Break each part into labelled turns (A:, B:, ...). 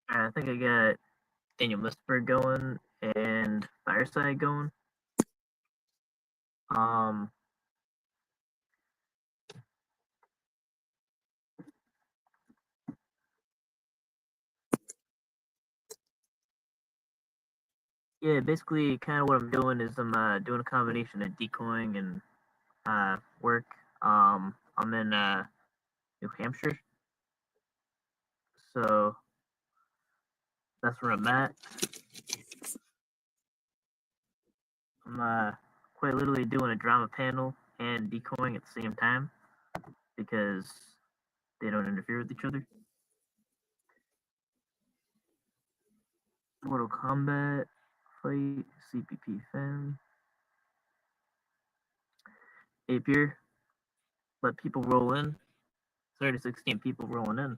A: I think I got Daniel Misberg going and Fireside going. Um, yeah, basically, kind of what I'm doing is I'm doing a combination of decoying and work. I'm in New Hampshire, so that's where I'm at. I'm quite literally doing a drama panel and decoying at the same time because they don't interfere with each other. Mortal Kombat fight, CPP fan, Apier, let people roll in. 30-16 people rolling in.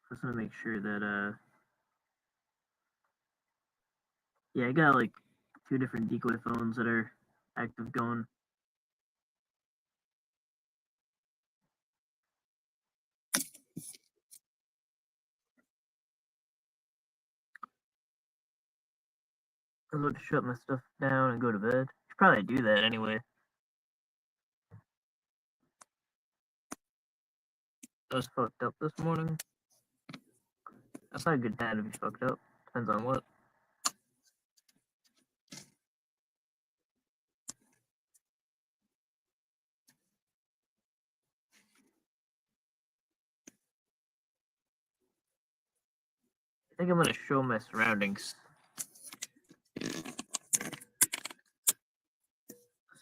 A: Just want to make sure that yeah, I got like 2 different decoy phones that are active going. I was about to shut my stuff down and go to bed. Should probably do that anyway. I was fucked up this morning. That's not a good time to be fucked up. Depends on what. I think I'm gonna show my surroundings. This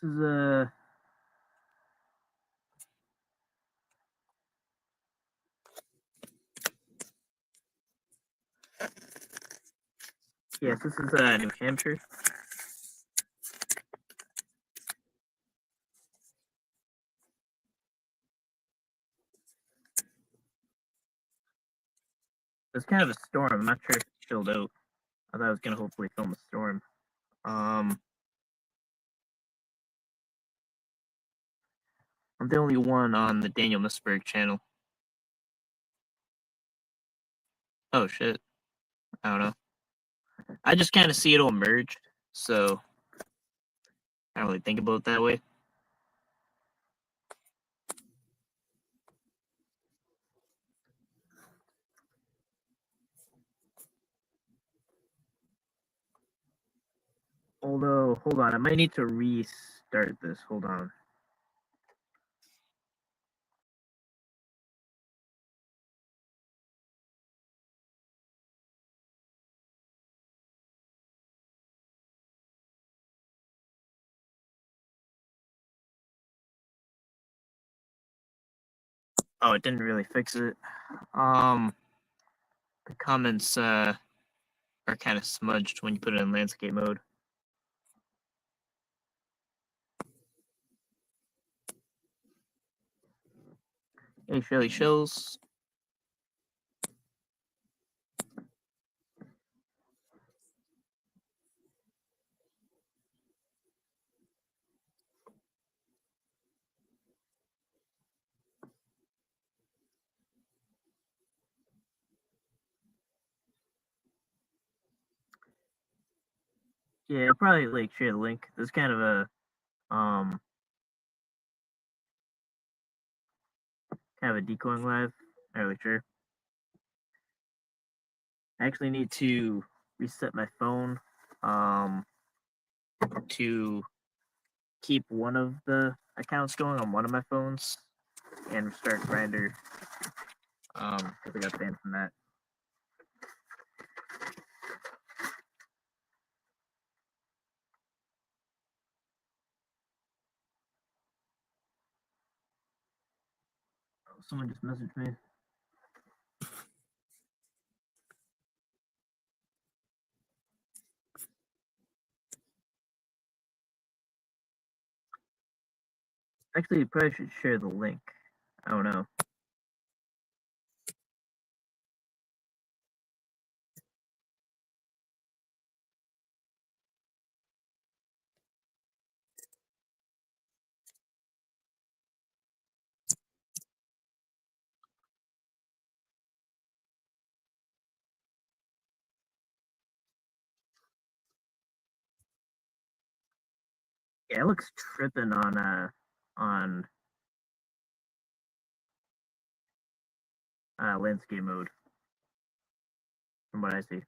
A: is yes, this is New Hampshire. It's kind of a storm. I'm not sure if it's chilled out. I thought I was gonna hopefully film a storm. I'm the only one on the Daniel Misberg channel. Oh shit. I don't know. I just kind of see it all merged, so I don't really think about it that way. Although, hold on, I might need to restart this. Hold on. Oh, it didn't really fix it. The comments are kind of smudged when you put it in landscape mode. Hey, Shelly Shills. Yeah, I'll probably like share the link. This is kind of a kind of a decoying live. Not really sure. I actually need to reset my phone to keep one of the accounts going on one of my phones and restart Grinder because I got banned from that. Someone just messaged me. Actually, you probably should share the link. I don't know. Yeah, it looks tripping on landscape mode from what I see.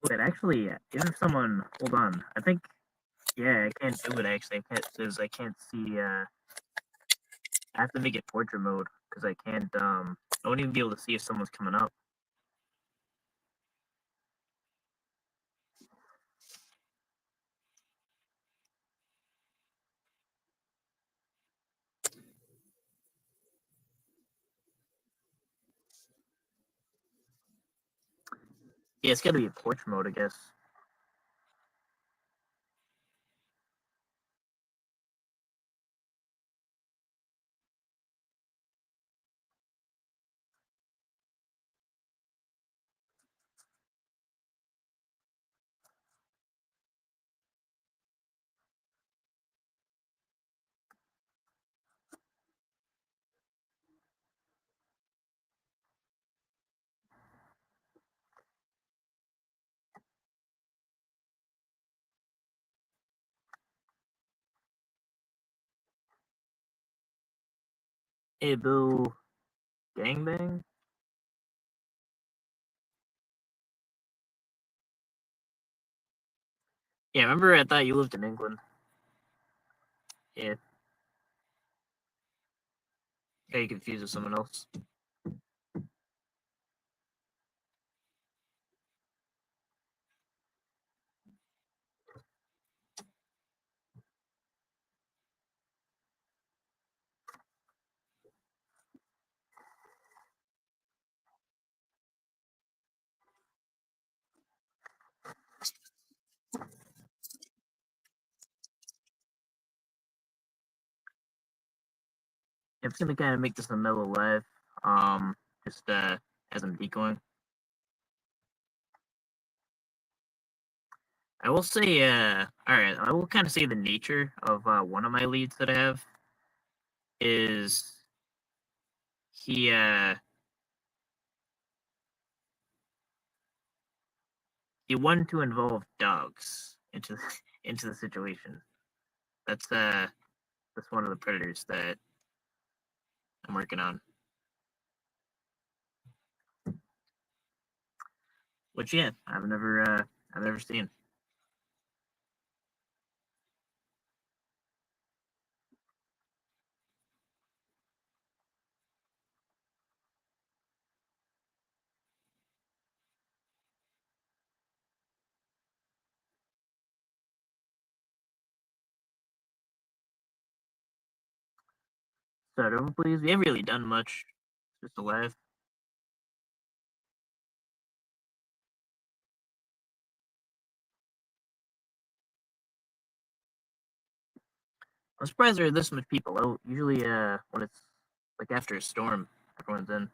A: But actually, even if someone hold on, I think yeah, I can't do it actually. I can't because I can't see. I have to make it portrait mode because I can't. I won't even be able to see if someone's coming up. Yeah, it's got to be a portrait mode, I guess. Hey, Boo, gangbang. Yeah, remember I thought you lived in England. Yeah, got you confused with someone else. I'm just gonna kind of make this a mellow life. Just as I'm decoying. I will say, all right, I will kind of say the nature of one of my leads that I have is he he wanted to involve dogs into into the situation. That's that's one of the predators that I'm working on. Which yeah, I've never seen. So don't please. We haven't really done much. Just a laugh. I'm surprised there are this much people out. Usually, when it's like after a storm, everyone's in.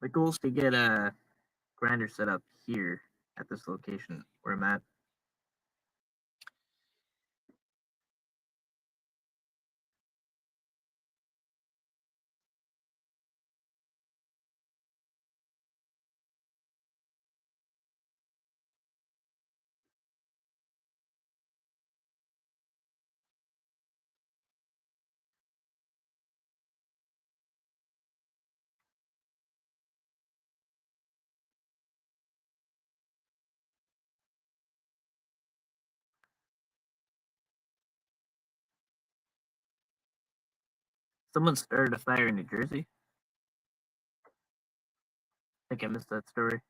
A: The goal is to get a grinder set up here at this location where I'm at. Someone started a fire in New Jersey. I think I missed that story.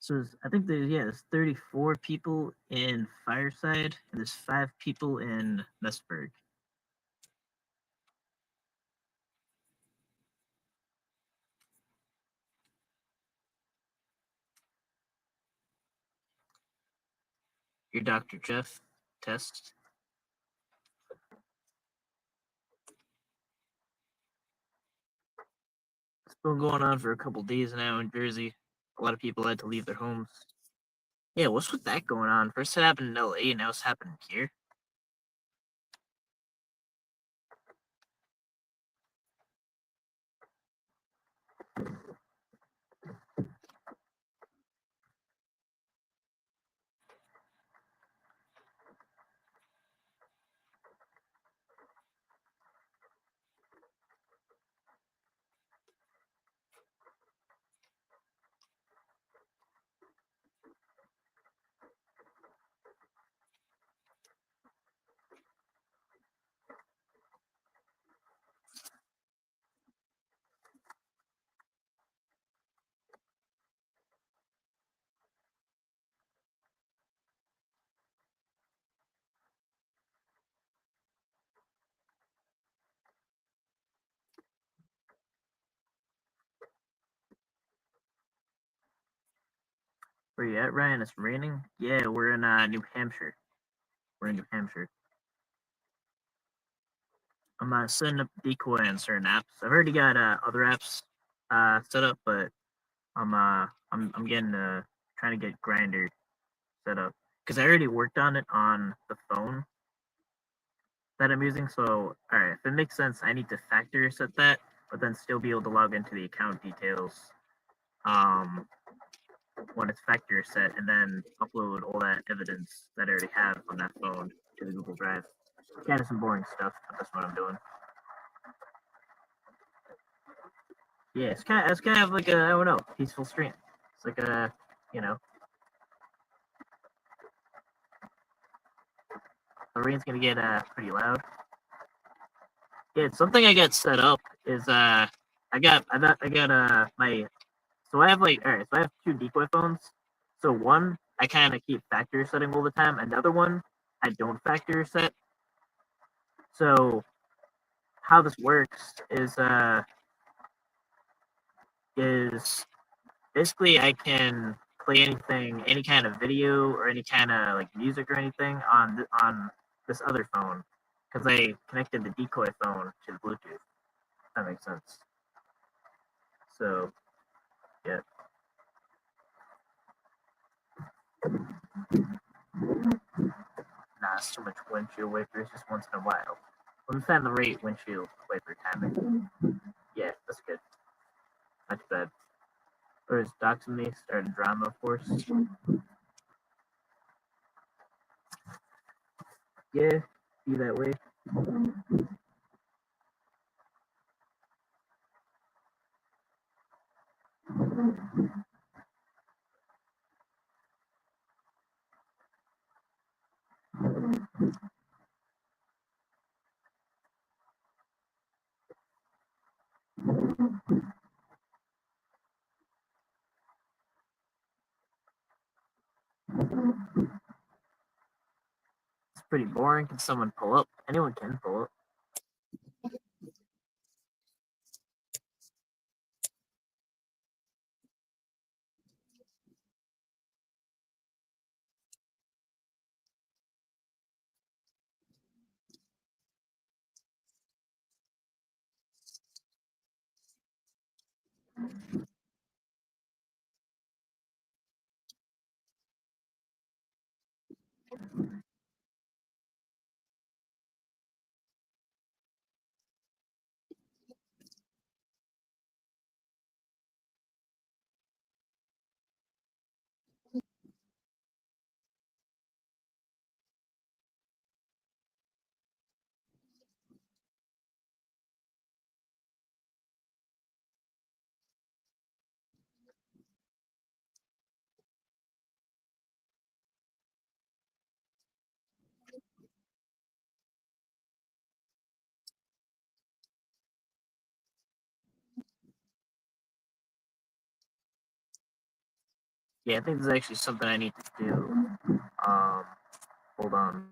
A: So I think there's 34 people in Fireside and there's 5 people in Mestburg. Your Dr. Jeff test. It's been going on for a couple days now in Jersey. A lot of people had to leave their homes. Yeah, what's with that going on? First it happened in LA, and now it's happening here. Where you at, Ryan? It's raining? Yeah, we're in New Hampshire. We're in New Hampshire. I'm setting up decoy on certain apps. I've already got other apps set up, but I'm getting trying to get Grinder set up because I already worked on it on the phone that I'm using. So all right, if it makes sense, I need to factory set that, but then still be able to log into the account details when it's factory set, and then upload all that evidence that I already have on that phone to the Google Drive. Kind of some boring stuff, but that's what I'm doing. Yeah, it's kind of like a, I don't know, peaceful stream. It's like a, you know, the rain's gonna get pretty loud. Yeah, something I got set up is I got my, so I have like, all right, so I have 2 decoy phones. So one I kind of keep factory setting all the time. Another one I don't factory set. So how this works is basically I can play anything, any kind of video or any kind of like music or anything on this other phone because I connected the decoy phone to the Bluetooth. If that makes sense. So yeah. Nah, it's too much windshield wipers just once in a while. Let me find the right windshield wiper timing. Yeah, that's good. Not too bad. Or is doxing me starting drama, of course. Yeah, be that way. It's pretty boring. Can someone pull up? Anyone can pull up. Yeah, I think there's actually something I need to do. Hold on.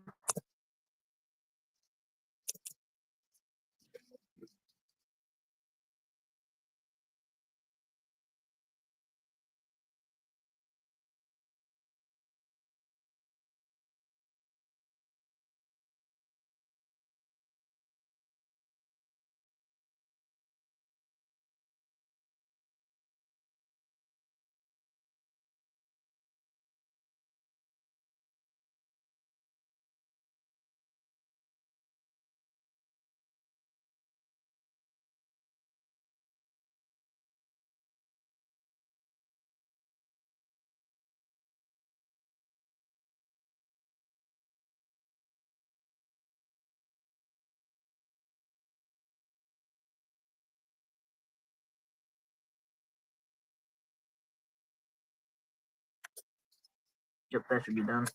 A: Yep, that should be done.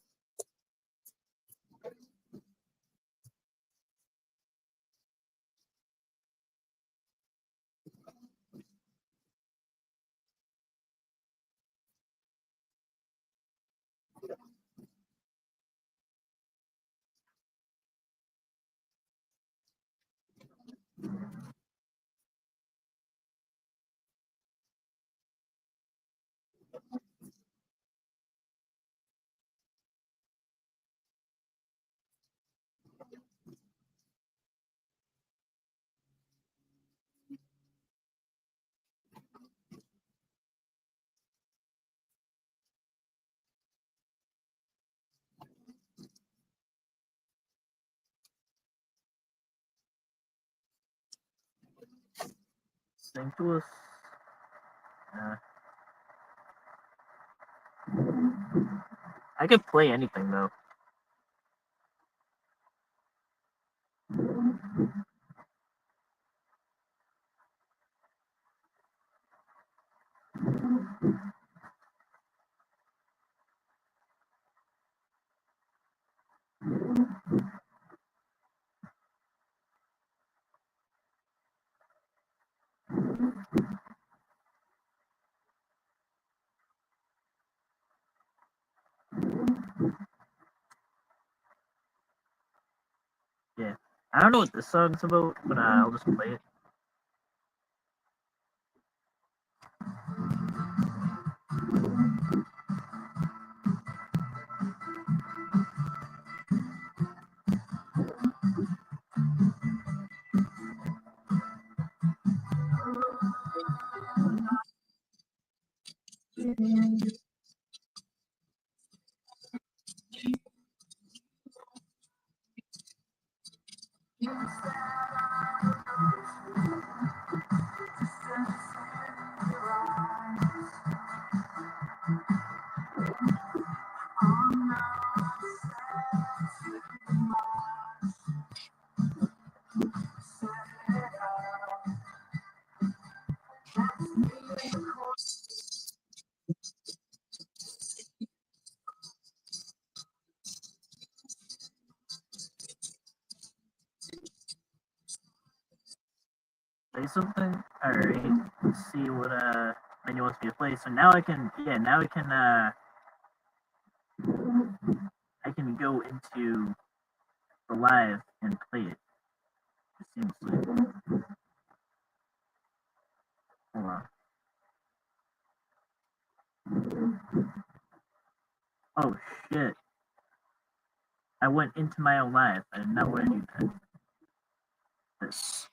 A: Sing to us. Uh, I could play anything though. Yeah. I don't know what this song's about, but I'll just play it. Play something. All right. Let's see what menu wants me to play. So now I can. Yeah. Now I can go into the live and play it. It seems like. Hold on. Oh shit! I went into my own live. I did not want to do that. This.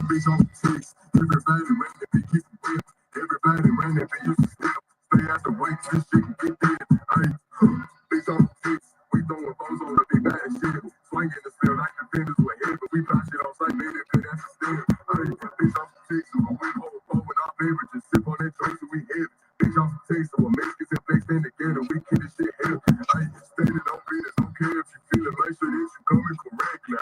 A: Bitch on text. Everybody ran that bitch used to whip. Everybody ran that bitch used to step. Stay out the way, this shit can get dead. Bitch on text. We throwing bows on the big bad shit. Swinging the steel like the vendors were head, but we buy shit on site, man, that that's a step. Bitch on text. So we hold phone with our beverages. Sip on that drink so we heavy. Bitch on text. So we're Mexicans and flex stand together. We keep this shit heavy. Standing on business. Don't care if you feel it. Make sure that you coming correctly.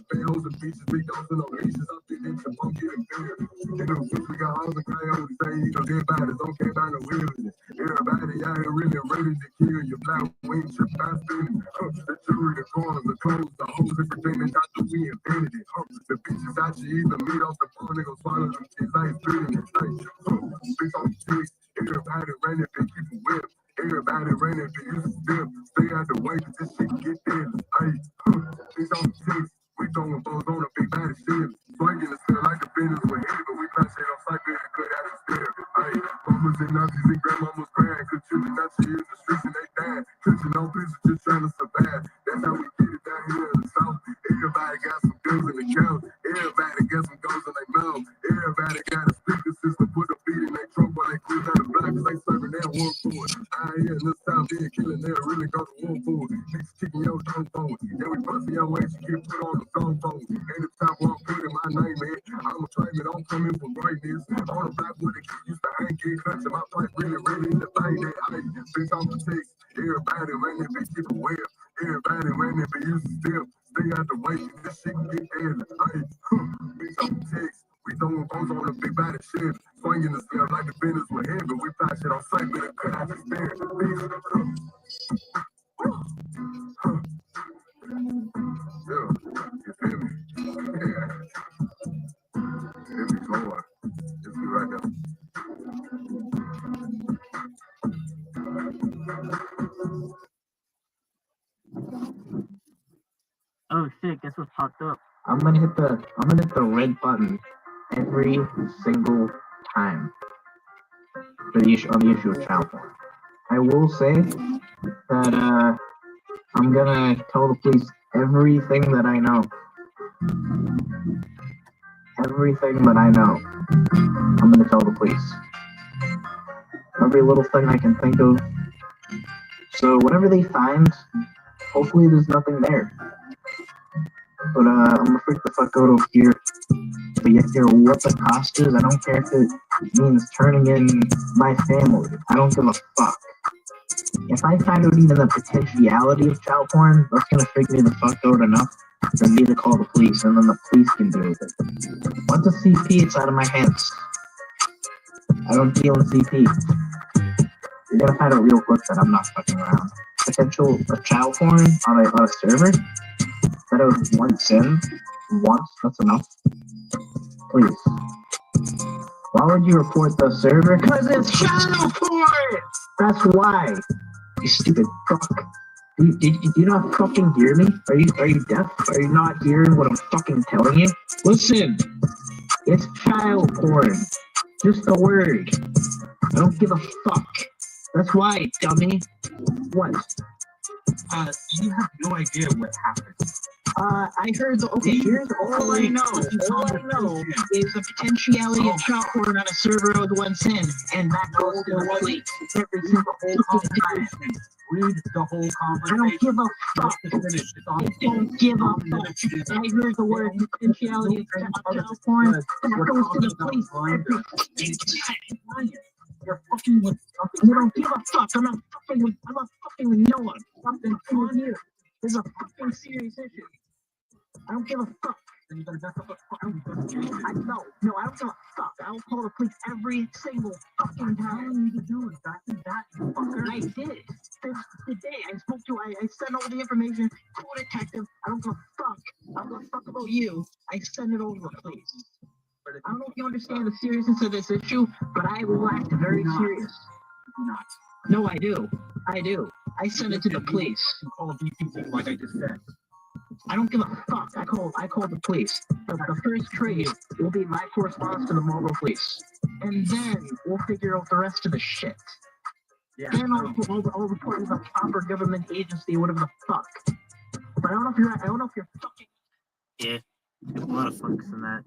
A: Stay hoes and beaches, big dogs and no leashes. I'm thinking that you're getting better. And the bitch, we got hoes and coyotes.
B: dead bodies, don't care about the wilderness. Everybody out here really ready to kill you. Black wings, trip out spinning. The jury, the corners, the clothes, the hoes, everything they thought that we invented it. The bitches out you either meet off the phone, they gon' swallow them kids. I ain't spitting it. Bitch on the chicks, everybody running, they keep it whip. Everybody running, they use a step. Stay out the way, cause this shit get dead. Bitch on the chicks, we throwing balls on a big body shit. Swinging the steel like the business with heavy, but we not shit on sight, better cut out the stare. Mamas and aunties and grandmamas crying, cause children out here in the streets and they dying. Touching on pictures, just trying to survive. That's how we get it down here in the south. Everybody got some guns in the couch. Everybody got some guns in their mouth. Everybody got a speaker system, put a beat in their trunk while they cruise down the block, cause they serving their war for it. I hear in this town being killing, they really go to war for it. Niggas kicking your drum phone. Then we busting your ass, you get put on the phone phone. Anytime I'm putting my name in, I'ma claim it, I'm coming for greatness. On the block where the kid used to hang, get clutching my pipe, really, really in the thing that I bitch on the text. Everybody running, bitch, keep it well. Everybody running, but use the step. Stay out the way, this shit can get dead. Bitch on the text. We throwing bones on the big body shit. Swinging the step like the business with him, but we fly shit on sight, better cut out the stairs. Yeah, you feel me? Yeah, it be hard. It's be right there.
A: Oh shit, guess what popped up?
B: I'm gonna hit the red button every single time for the issue on the issue of child porn. I will say that I'm gonna tell the police everything that I know. Everything that I know, I'm gonna tell the police. Every little thing I can think of. So whatever they find, hopefully there's nothing there. But I'm gonna freak the fuck out over here. But yet care what the cost is. I don't care if it means turning in my family. I don't give a fuck. If I find out even the potentiality of child porn, that's gonna freak me the fuck out enough for me to call the police, and then the police can deal with it. Once a CP, it's out of my hands. I don't deal in CP. You're gonna find out real quick that I'm not fucking around. Potential of child porn on a server that I was once in, that's enough. Please. Why would you report the server? Because it's child porn! That's why. You stupid fuck. Did you not fucking hear me? Are you deaf? Are you not hearing what I'm fucking telling you? Listen, it's child porn. Just the word. I don't give a fuck. That's why, dummy. What? You have no idea what happened. I heard here's all I know. All I know is the potentiality of child porn on a server I was once in, and that goes to the police every single time. Read the whole conversation. I don't give a fuck. I don't give a fuck. I heard the word potentiality of child porn. That goes to the police every fucking time. You're fucking with something. You don't give a fuck. I'm not fucking with no one. Something on here. There's a fucking serious issue. I don't give a fuck. Then you better back up the fuck. I don't give a fuck. I'll call the police every single fucking time. All you need to do is back to that, fucker. I did it. Today I spoke to. I sent all the information to a detective. I don't give a fuck. I don't give a fuck about you. I send it over to the police. I don't know if you understand the seriousness of this issue, but I will act very serious. No, I do. I send it to the police. Call DPD like I just said. I don't give a fuck. I call the police. The first trade will be my correspondence to the Marlboro police, and then we'll figure out the rest of the shit. Yeah, then I'll report to the proper government agency, whatever the fuck. But I don't know if you're fucking.
A: Yeah, there's a lot of fucks in that.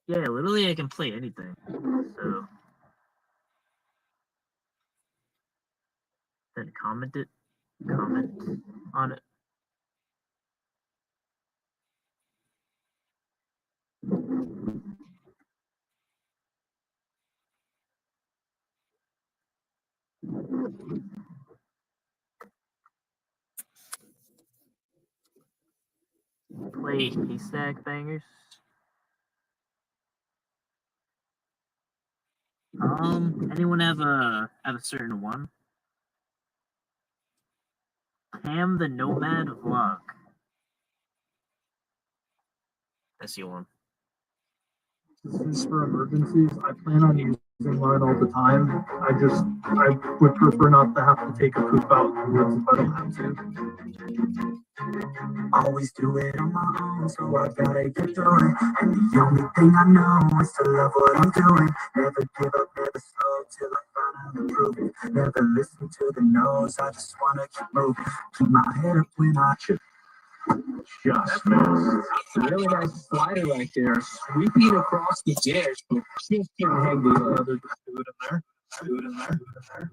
A: Yeah, literally I can play anything. So then comment on it. play haystack bangers. Anyone have a certain one? Pam the Nomad vlog. That's your one.
B: This is for emergencies. I plan on using mine all the time. I would prefer not to have to take a poop out in the woods if I don't have to. Always do it on my own, so I gotta get through it. And the only thing I know is to love what I'm doing. Never give up, never slow till I finally prove it. Never listen to the no's, I just wanna keep moving. Keep my head up when I trip. Just missed. Really nice slider right there, sweeping across the dish. Just couldn't hang the other. Do it in there. Do it in there. Do it in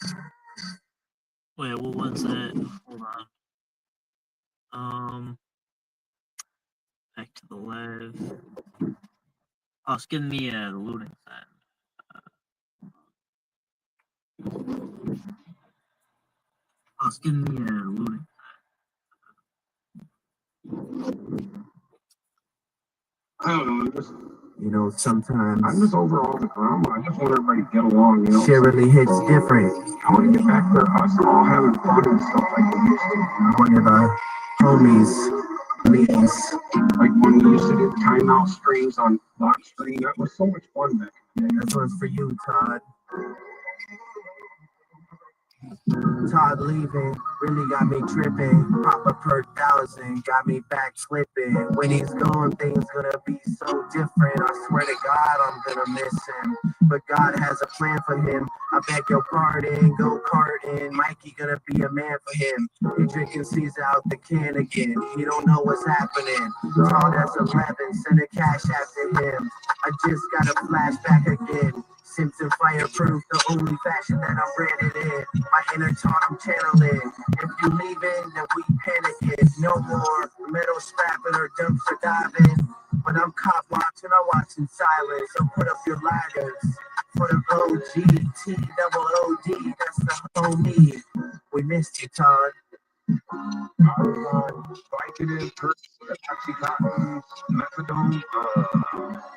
B: there.
A: Wait, what was that? Hold on. Back to the live. Oh, it's giving me the loading sign. Oh, it's giving me loading.
B: I don't know, sometimes I'm just over all the drama. I just want everybody to get along, Shit really hits different. I want to get back to us all having fun and stuff like we used to. One of the homies, meetings. Like when we used to do timeout streams on lock screen, that was so much fun back then. This one's for you, Todd. Todd leaving really got me tripping. Papa per thousand got me back slipping. When he's gone, things gonna be so different. I swear to God, I'm gonna miss him. But God has a plan for him. I beg your pardon, go karting. Mikey gonna be a man for him. He drinking sees out the can again. He don't know what's happening. Todd has 11, send a cash after him. I just got a flashback again. Simpson fireproof, the only fashion that I'm branded in. My inner taunt I'm channeling. If you leaving, then we panicking. No more metal scrapping or dumpster diving. But I'm cop watching, I watch in silence. So put up your lighters for the OG, T-double-O-D, that's the homie. We missed you, Todd. I was on Vicodin, Oxycontin, methadone.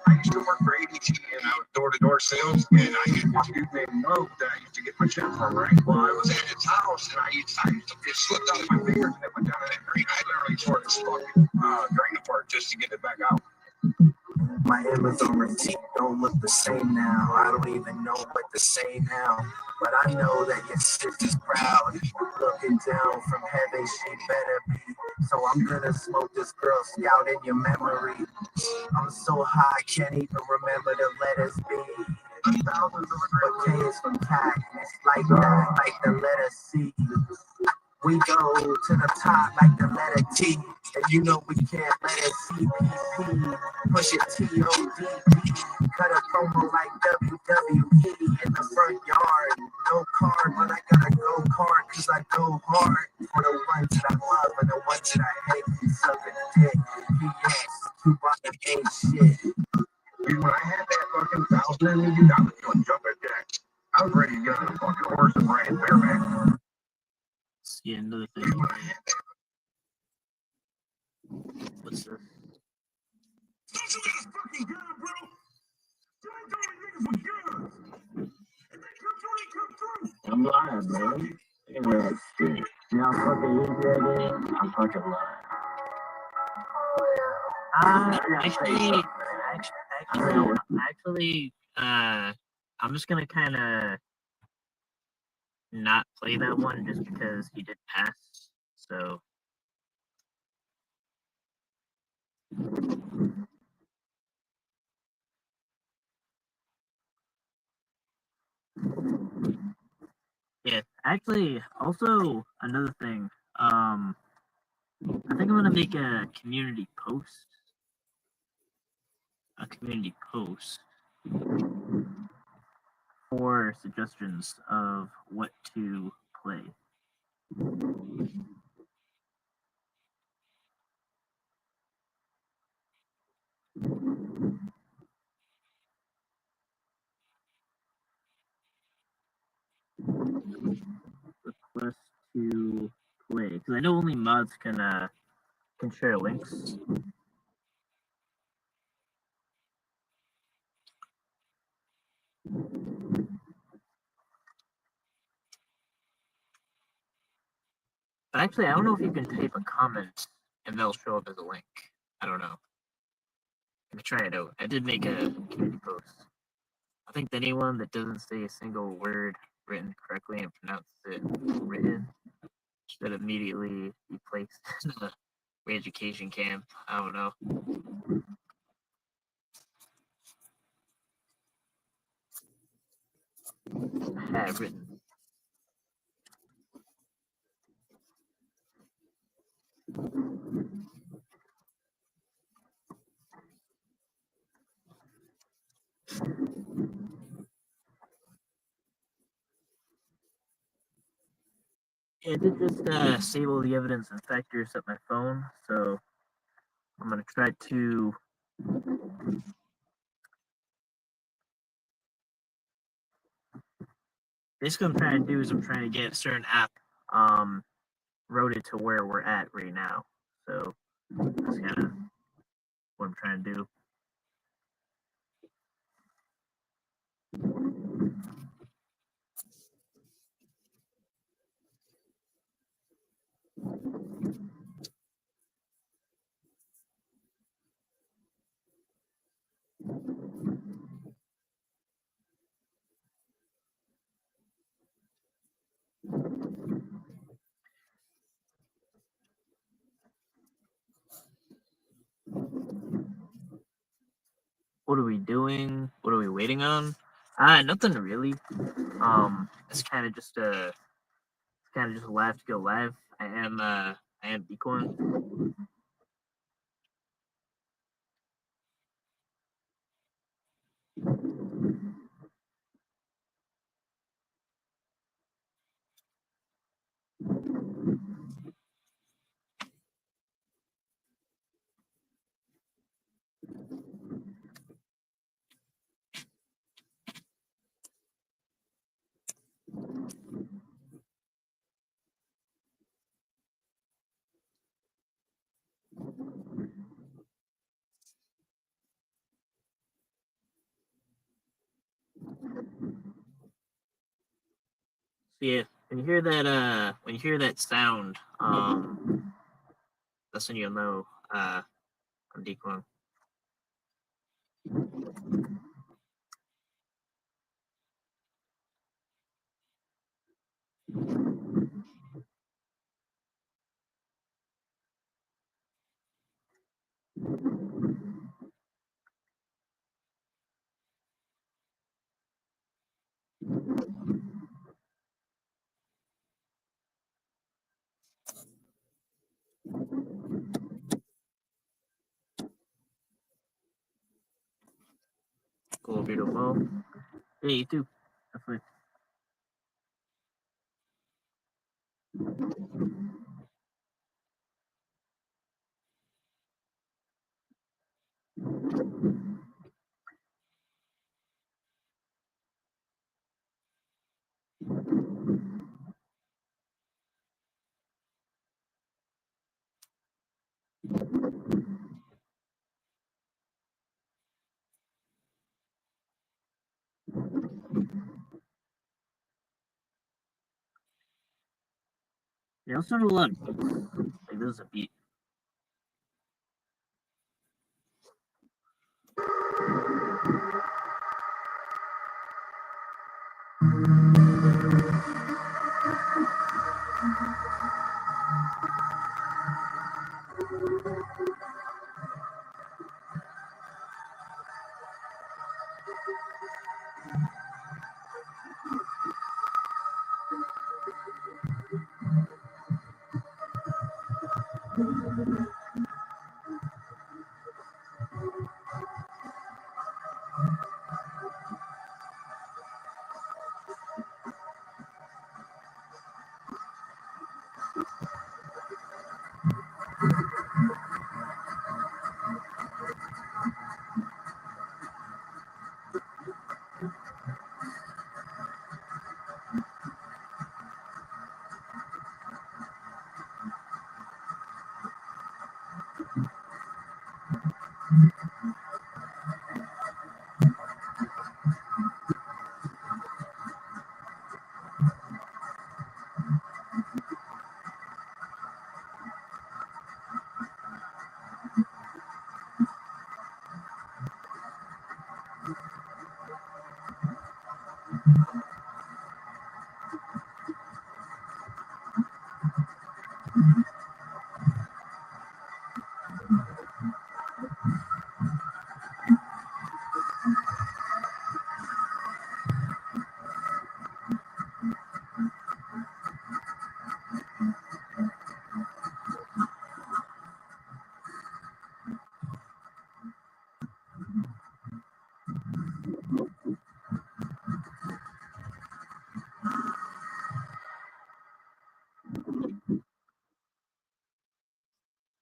B: I used to work for ADT and I was door-to-door sales, and I used to get a dude named Mo that I used to get my shit from, right? Well, I was at his house and I used to get slipped out of my fingers and it went down in that drain. I literally tore this fucking drain apart just to get it back out. My Amazon receipt don't look the same now. I don't even know what to say now. But I know that your sister's proud. Looking down from heaven, she better be. So I'm gonna smoke this Girl Scout in your memory. I'm so high, can't even remember the letters B. But K is from cat, and it's like that, like the letter C. We go to the top like the letter T, and you know we can't let it CPP. Push it TODD. Cut a promo like WWE in the front yard. No card, but I gotta go hard, cause I go hard for the ones that I love and the ones that I hate. You sucking dick. P.S. Keep on the gay shit. Dude, when I had that fucking $1,000 in me, I was doing jumping jacks. I was ready to get on a fucking horse and ride bareback.
A: See another thing. What's this?
B: I'm lying, man. Yeah, shit. See how fucking easy that is? I'm fucking lying.
A: Actually, I'm just gonna kind of not play that one just because he did pass. So. Yeah, actually, also another thing. I think I'm gonna make a community post. A community post for suggestions of what to play. Request to play, because I know only mods can can share links. But actually, I don't know if you can type a comment and they'll show up as a link. I don't know. Let me try it out. I did make a community post. I think anyone that doesn't say a single word written correctly and pronounces it written should immediately be placed in a re-education camp. I don't know. I have written. Yeah, I did just save the evidence and factors at my phone, so I'm gonna try to basically what I'm trying to do is I'm trying to get a certain app routed to where we're at right now. So that's kind of what I'm trying to do. What are we doing? What are we waiting on? Nothing really. It's kind of just live to go live. I am decoying. So yeah, when you hear that sound, that's when you'll know I'm decoying. Cool, beautiful. Yeah, you too. Definitely. Yeah, also do a lot of beats. Like this is a beat.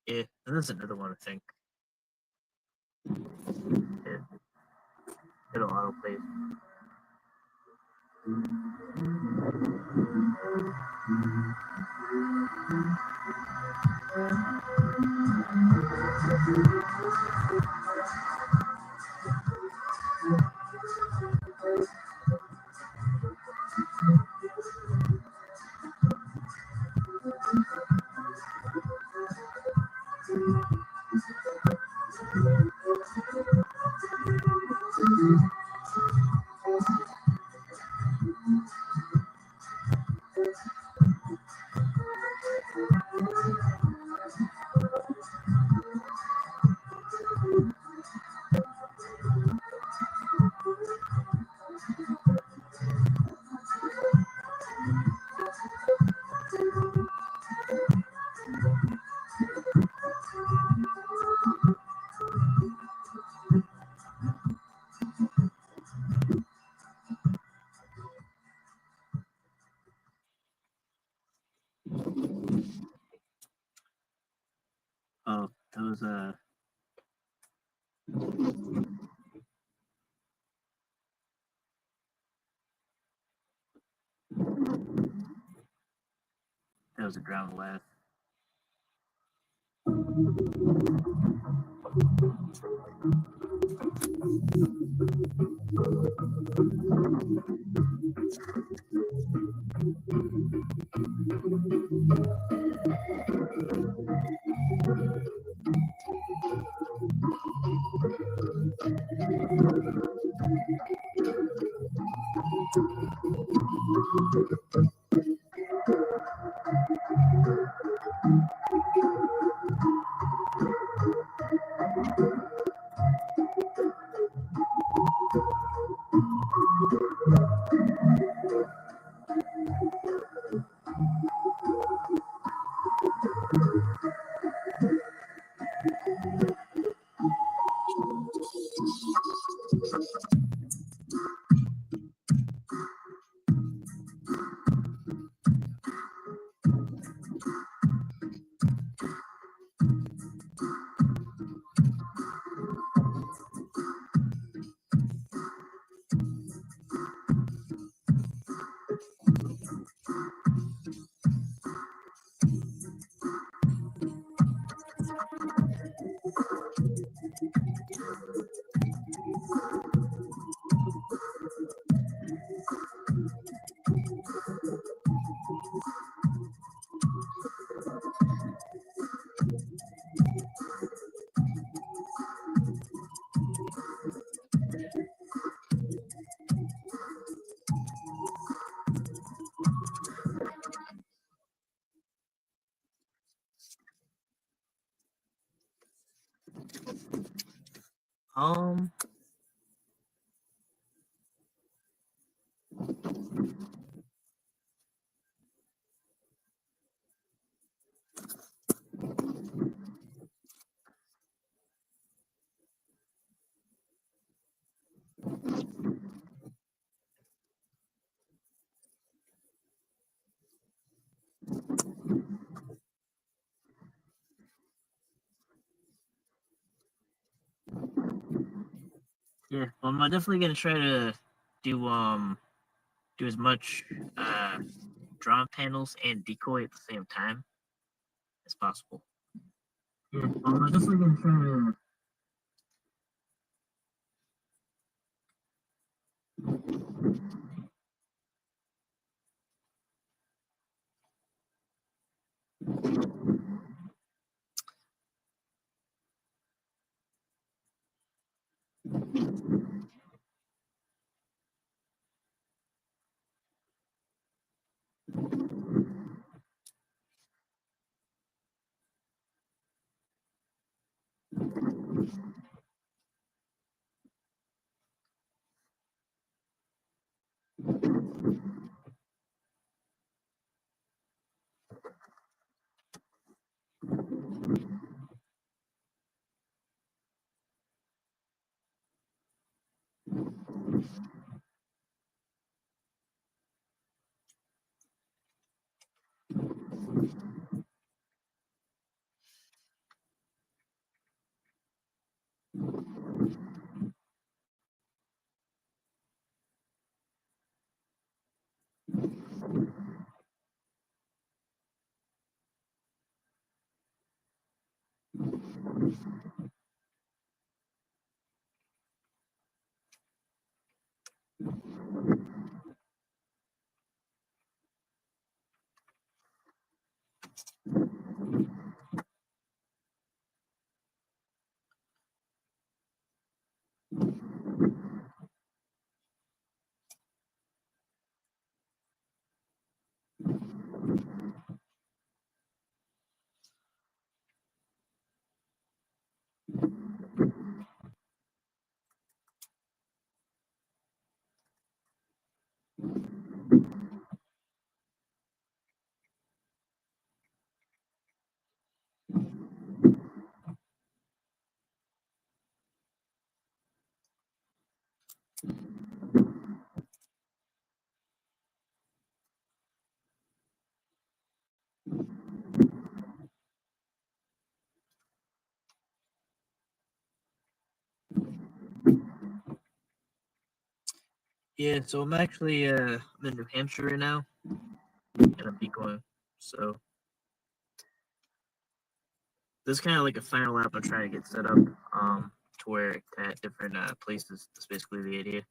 A: Yeah, and there's another one I think. It, it'll autoplay. Oh, that was a drowned laugh. Um, yeah, well, I'm definitely gonna try to do do as much drawn panels and decoy at the same time as possible. Yeah, well, I'm definitely gonna try to. Yeah, so I'm actually I'm in New Hampshire right now, and I'm decoying. So this is kind of like a final lap I'm trying to get set up to where at different places. That's basically the idea.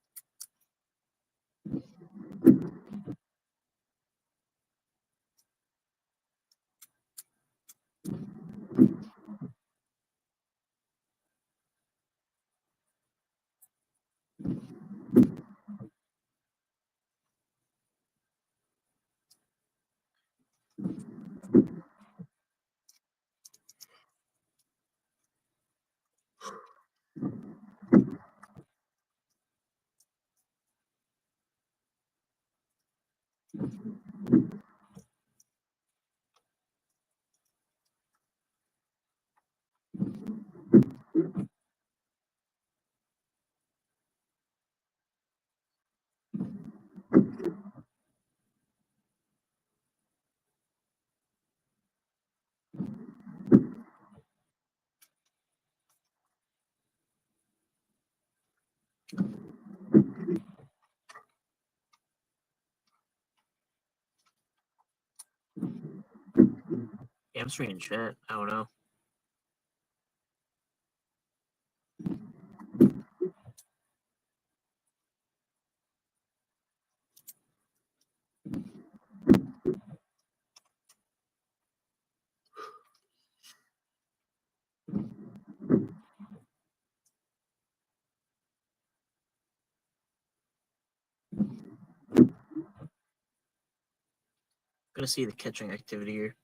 A: Yeah, I'm streaming chat. I don't know. Gonna see the catching activity here.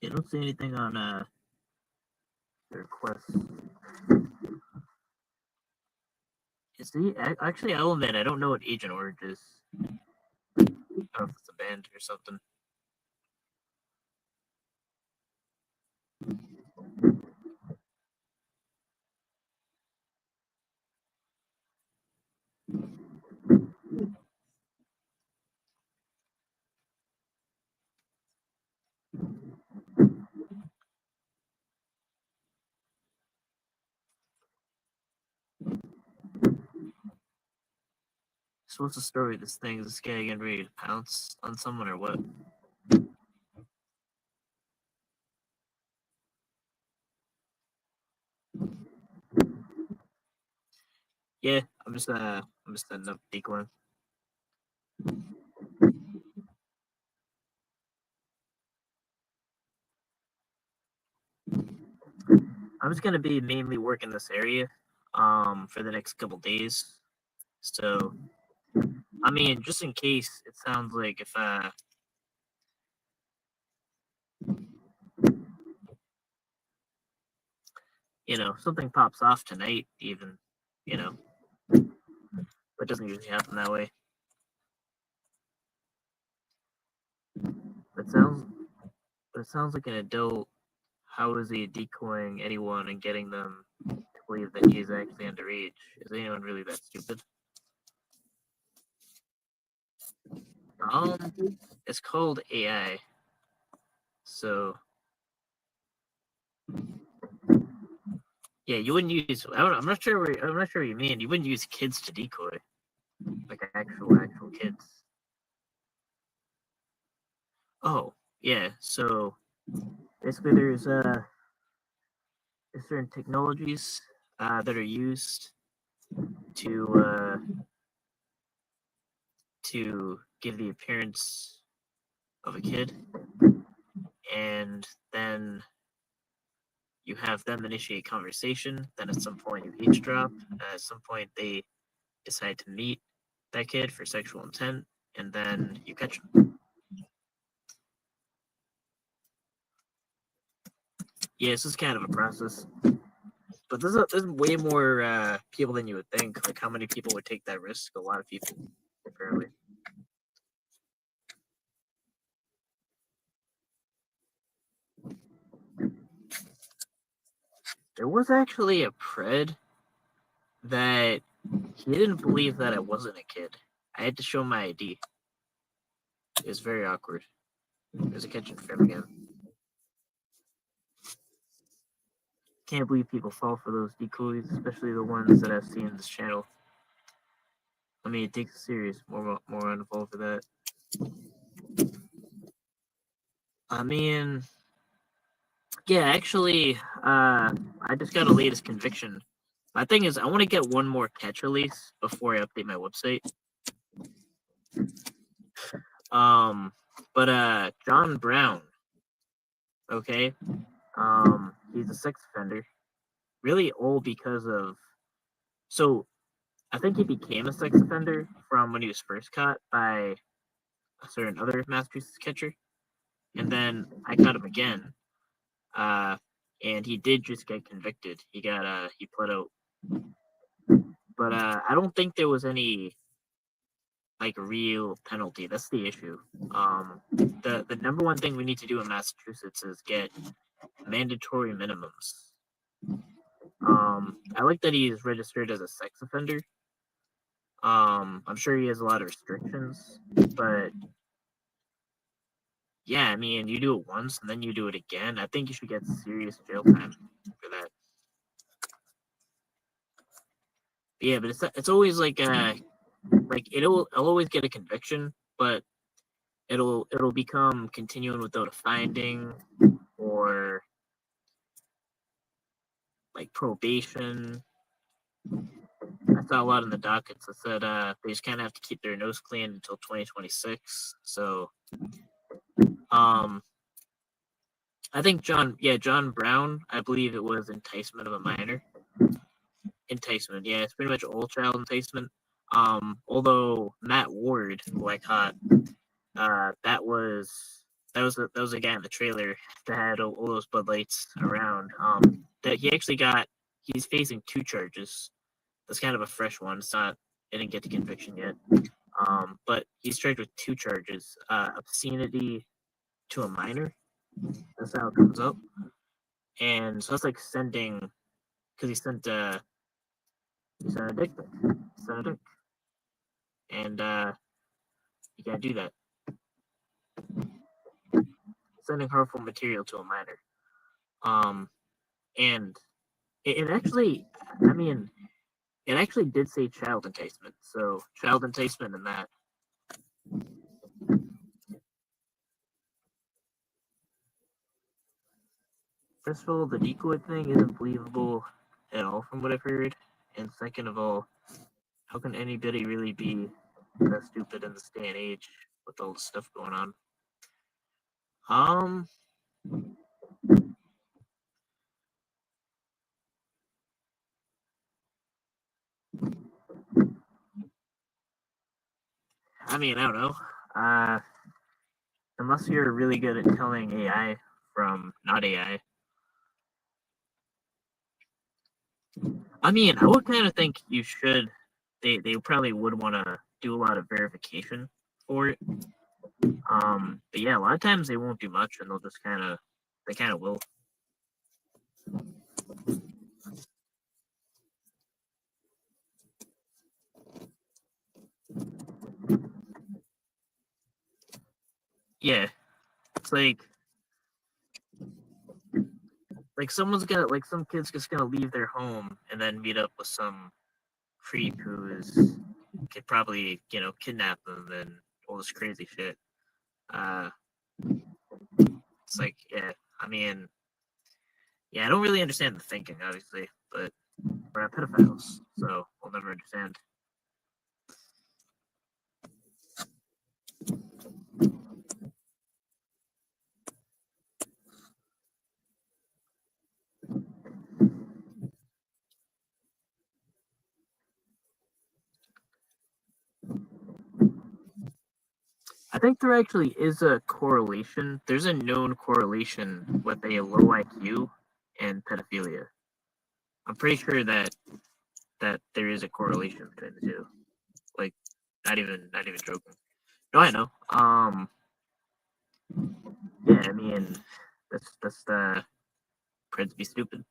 A: Yeah, I don't see anything on the request. Actually, I will admit I don't know what Agent Orange is. I don't know if it's a band or something. So what's the story of this thing? Is this guy getting ready to pounce on someone or what? Yeah, I'm just setting up decoy. I'm just gonna be mainly working this area for the next couple days. So I mean, just in case, it sounds like if something pops off tonight, even, but it doesn't usually happen that way. It sounds it sounds like an adult. How is he decoying anyone and getting them to believe that he is actually underage? Is anyone really that stupid? It's called AI. So yeah, you wouldn't use. I'm not sure. I'm not sure what you mean. You wouldn't use kids to decoy, like actual kids. Oh yeah. So basically, there's certain technologies that are used to uh, to give the appearance of a kid, and then you have them initiate conversation. Then at some point you eavesdrop. At some point they decide to meet that kid for sexual intent, and then you catch them. Yeah, this is kind of a process, but there's way more people than you would think. Like how many people would take that risk? A lot of people, apparently. There was actually a pred that he didn't believe that I wasn't a kid. I had to show my ID. It was very awkward. There's a kitchen for him again. Can't believe people fall for those decoys, especially the ones that I've seen in this channel. I mean, it takes a serious more on to fall for that. I mean, yeah, actually, I just got a latest conviction. My thing is, I want to get one more catch release before I update my website. But John Brown, okay, he's a sex offender, really old because of. So I think he became a sex offender from when he was first caught by a certain other Massachusetts catcher, and then I caught him again, and he did just get convicted. He pled out, but I don't think there was any like real penalty. That's the issue. The number one thing we need to do in Massachusetts is get mandatory minimums. I like that he's registered as a sex offender. I'm sure he has a lot of restrictions, but yeah, I mean, you do it once and then you do it again. I think you should get serious jail time for that. But yeah, but it's always like I'll always get a conviction, but it'll become continuing without a finding or like probation. I saw a lot in the dockets that said they just kind of have to keep their nose clean until 2026. So, I think John Brown, I believe it was enticement of a minor. Enticement, yeah, it's pretty much all child enticement. Although Matt Ward, who I caught, that was a guy in the trailer that had all those Bud Lights around. That he's facing 2 charges. That's kind of a fresh one. It's not. I didn't get the conviction yet. But he's charged with 2 charges: obscenity to a minor. That's how it comes up. And so that's like sending, because he sent a dick pic. He sent a dick, and you can't do that. Sending harmful material to a minor. And it actually, I mean, it actually did say child enticement. So child enticement and that. First of all, the decoy thing isn't believable at all from what I've heard. And second of all, how can anybody really be kind of stupid in this day and age with all the stuff going on. Um, I mean, I don't know. Uh, unless you're really good at telling AI from not AI. I mean, I would kind of think you should. They probably would want to do a lot of verification for it. But yeah, a lot of times they won't do much, and they'll just they kind of will. Yeah, it's like someone's gonna like some kid's just gonna leave their home and then meet up with some creep who's could probably kidnap them and all this crazy shit. Uh, it's like yeah, I mean yeah, I don't really understand the thinking obviously, but we're not pedophiles, so we'll never understand. I think there actually is a correlation. There's a known correlation with a low IQ and pedophilia. I'm pretty sure that there is a correlation between the two. Like, not even joking. No, I know. Yeah, I mean, that's the bred to be stupid.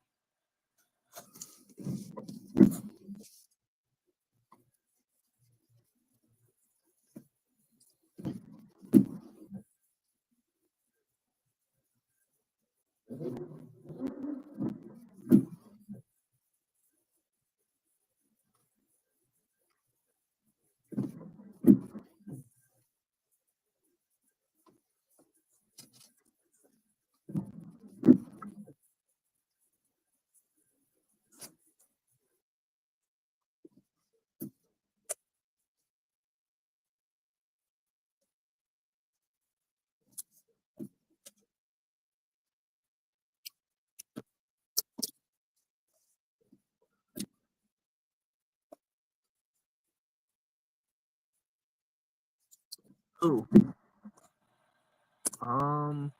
A: Ooh, um,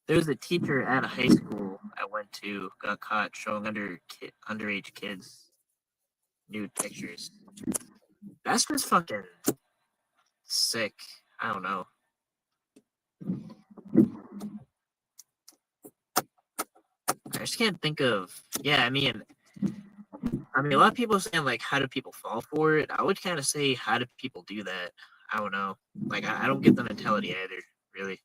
A: there was a teacher at a high school I went to got caught showing underage kids nude pictures. That's just fucking sick. I don't know. I just can't think of. Yeah, I mean, a lot of people are saying like, how do people fall for it? I would kind of say, how do people do that? I don't know. Like, I don't get the mentality either, really.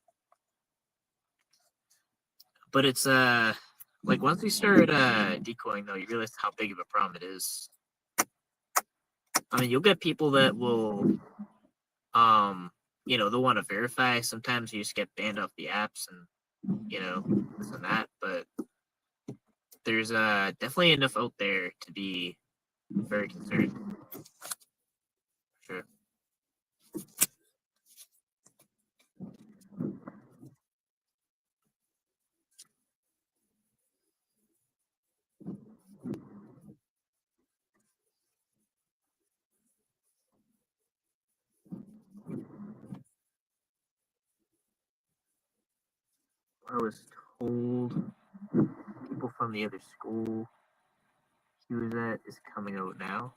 A: But it's like once we start decoying though, you realize how big of a problem it is. I mean, you'll get people that will, they'll want to verify. Sometimes you just get banned off the apps and this and that. But there's definitely enough out there to be very concerned. Sure. I was told people from the other school he was at is coming out now.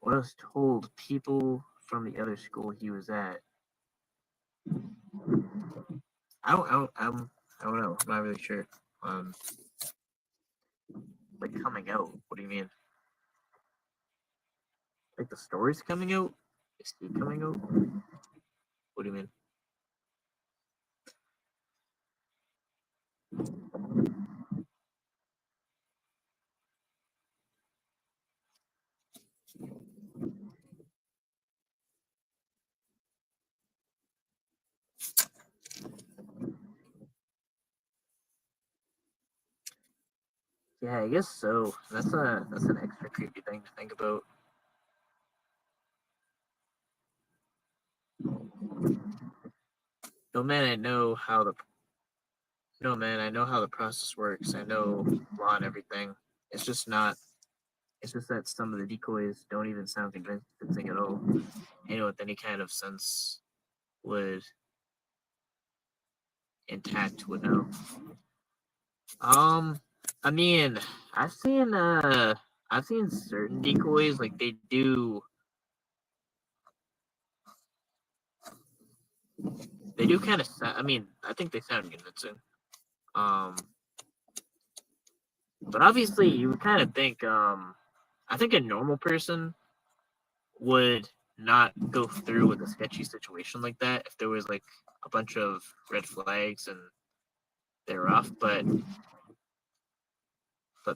A: What I was told people from the other school he was at. I don't know. I'm not really sure. Um, like coming out. What do you mean? Like the story's coming out? Is he coming out? What do you mean? Yeah, I guess so. That's an extra creepy thing to think about. No man, I know how the no man, I know how the process works. I know law and everything. It's just not. It's just that some of the decoys don't even sound convincing at all. Anyone with any kind of sense would intact would know. Um, I mean, I've seen uh, I've seen certain decoys like they do kind of. I mean, I think they sound convincing. Um, but obviously, you would kind of think. I think a normal person would not go through with a sketchy situation like that if there was like a bunch of red flags and they're off. But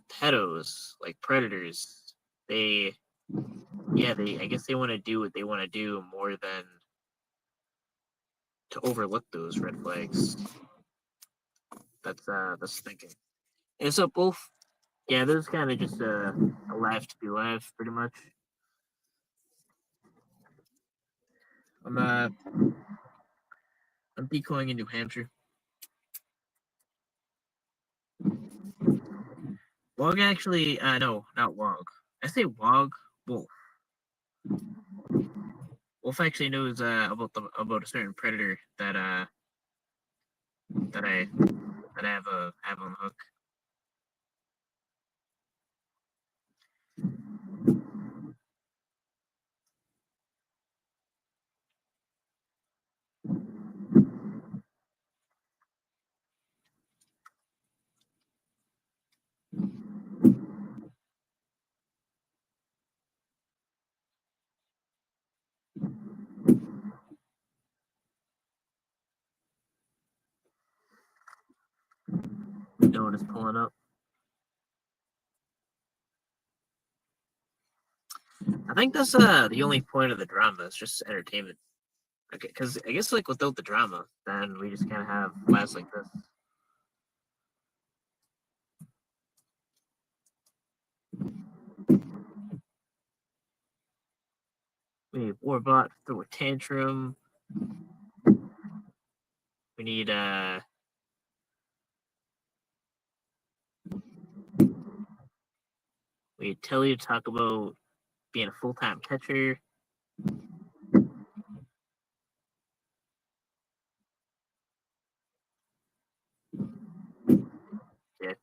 A: pedos, like predators, they they I guess they want to do what they want to do more than to overlook those red flags. That's thinking. And so both there's kind of just alive to be alive, pretty much. I'm uh I'm decoying in New Hampshire. Wog actually no, not Wog. I say Wog, Wolf. Wolf actually knows about a certain predator that I that I have on the hook. No one is pulling up. I think that's the only point of the drama. It's just entertainment. Okay, because I guess like without the drama, then we just kind of have class like this. We need Warbot throw a tantrum. We need we need Telly to talk about being a full time catcher. Yeah,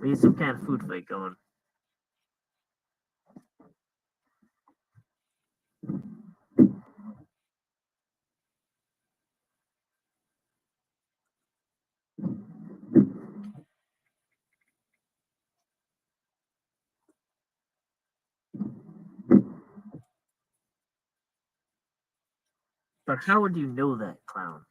A: we need some kind of food fight going. But how would you know that, clown?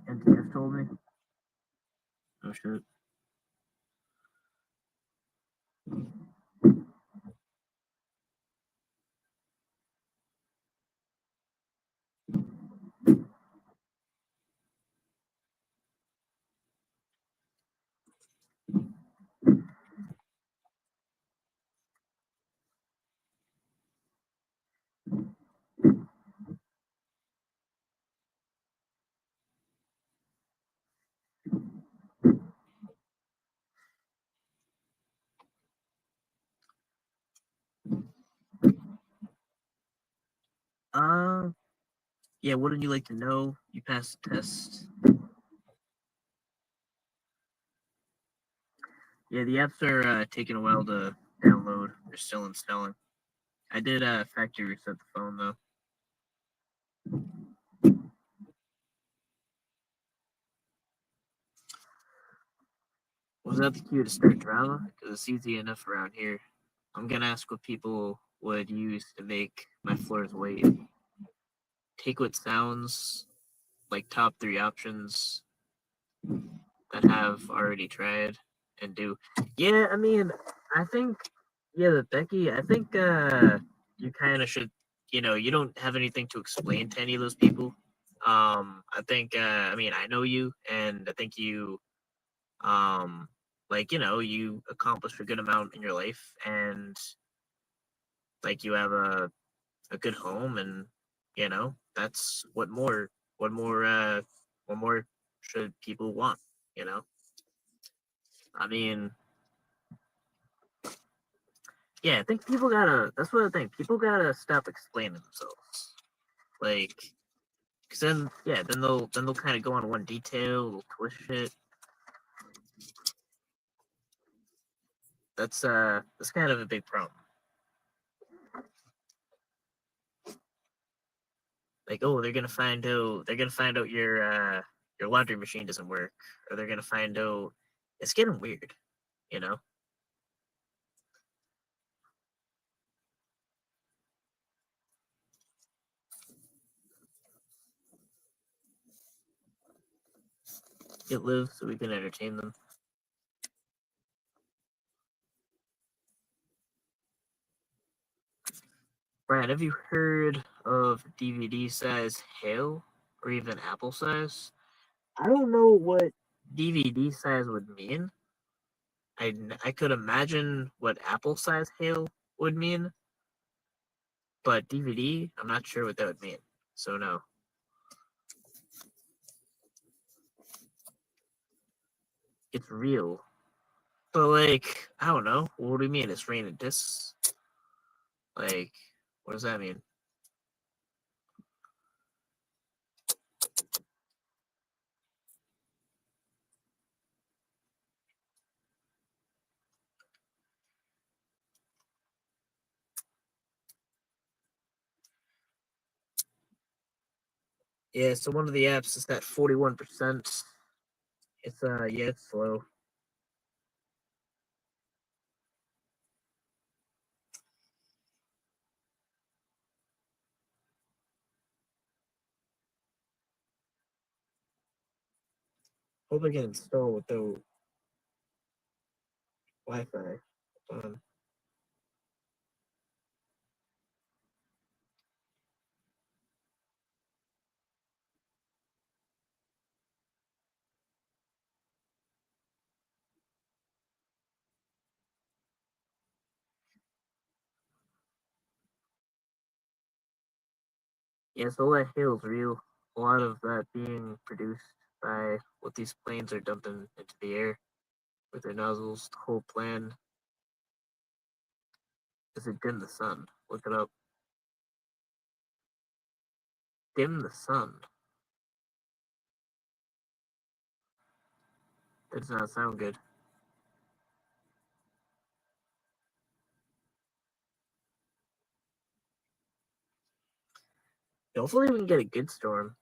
A: NTF told me. Oh shit. Uh, yeah. What would you like to know? You passed the test. Yeah, the apps are taking a while to download. They're still installing. I did factory reset the phone though. Was that the cue to start drama? Because it's easy enough around here. I'm gonna ask what people would use to make my floors white. Take what sounds like top three options that have already tried and do. Yeah, I mean, I think yeah, but Becky, I think you kind of should. You know, you don't have anything to explain to any of those people. I think I mean I know you, and I think you like you accomplished a good amount in your life, and like you have a good home, and that's what more what more should people want? You know, I mean, yeah, I think people gotta. That's what I think. People gotta stop explaining themselves. Like, cause then, yeah, then they'll kind of go on one detail, they'll twist it. That's kind of a big problem. Like, oh, they're gonna find out your laundry machine doesn't work, or they're gonna find out it's getting weird. You know, it lives so we can entertain them. Brad, have you heard of DVD size hail or even Apple size? I don't know what DVD size would mean. I could imagine what Apple size hail would mean, but DVD, I'm not sure what that would mean. So no, it's real. But like, I don't know. What do you mean? It's raining discs? Like, what does that mean? Yeah, so one of the apps is at 41%. It's yeah, it's slow. Hope I can install without Wi-Fi. Um, yeah, so all that hail's real. A lot of that being produced by what these planes are dumping into the air with their nozzles. The whole plan is to dim the sun. Look it up. Dim the sun. That does not sound good. Hopefully we can get a good storm.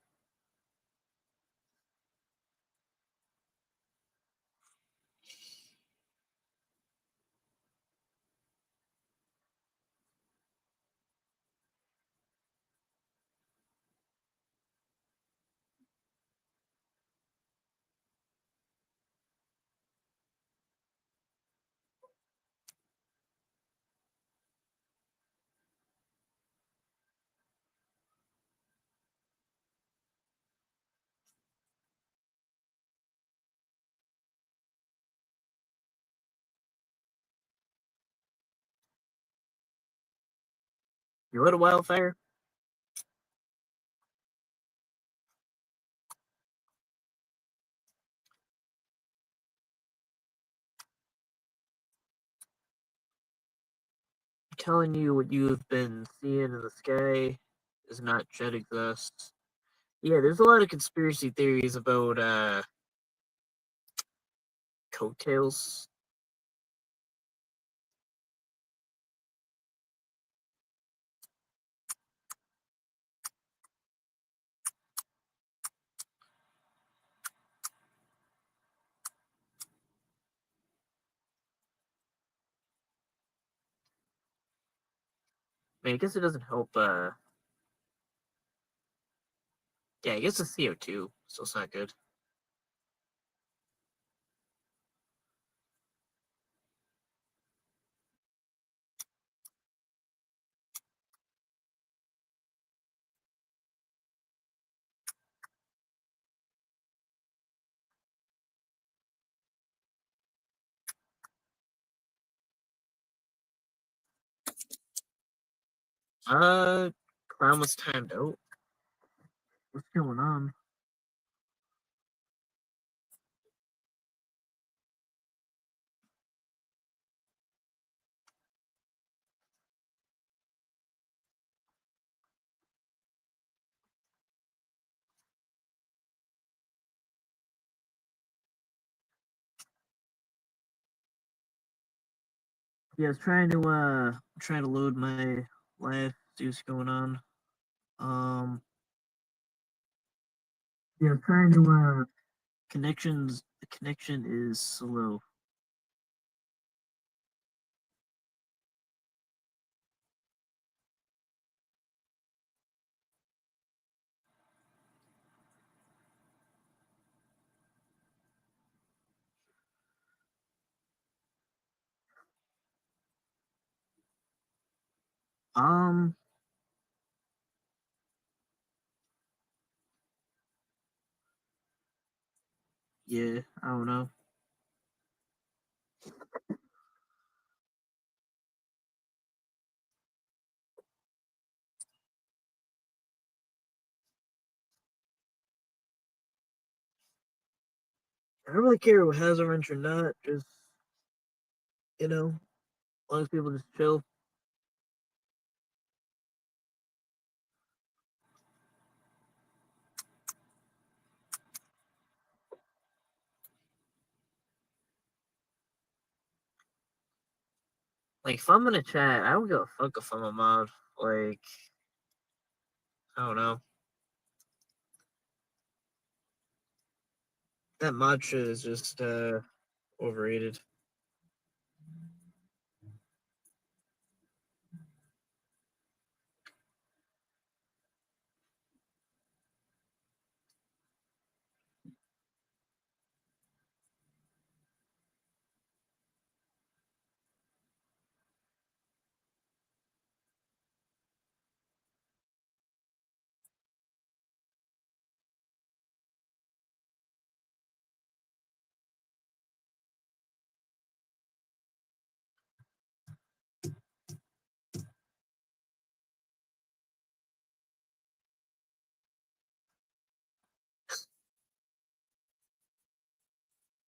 A: You lit a wildfire? I'm telling you what you have been seeing in the sky is not jet exhaust. Yeah, there's a lot of conspiracy theories about coattails. mean, I guess it doesn't help. Yeah, I guess the CO2, so it's not good. Clown was timed out. What's going on? Yeah, I was trying to load my live, see what's going on. Yeah, I'm trying to the connection is slow. Um, yeah, I don't know. I don't really care what has a wrench or not. Just as long as people just chill. Like if I'm in a chat, I don't give a fuck if I'm a mod. Like I don't know. That mod shit is just overrated.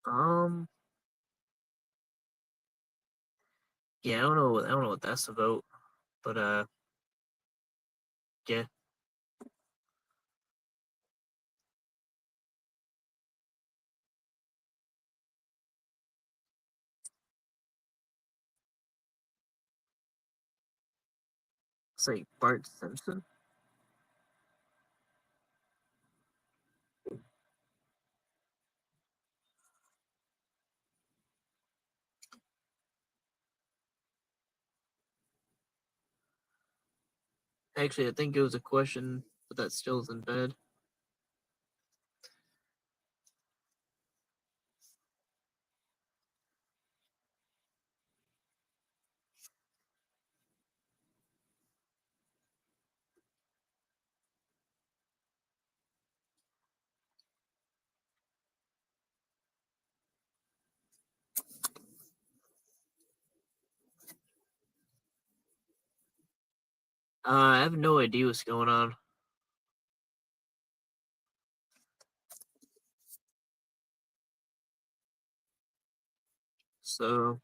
A: Um, yeah, I don't know. I don't know what that's about, but yeah. It's like Bart Simpson. Actually, I think it was a question, but that still isn't bad. I have no idea what's going on. So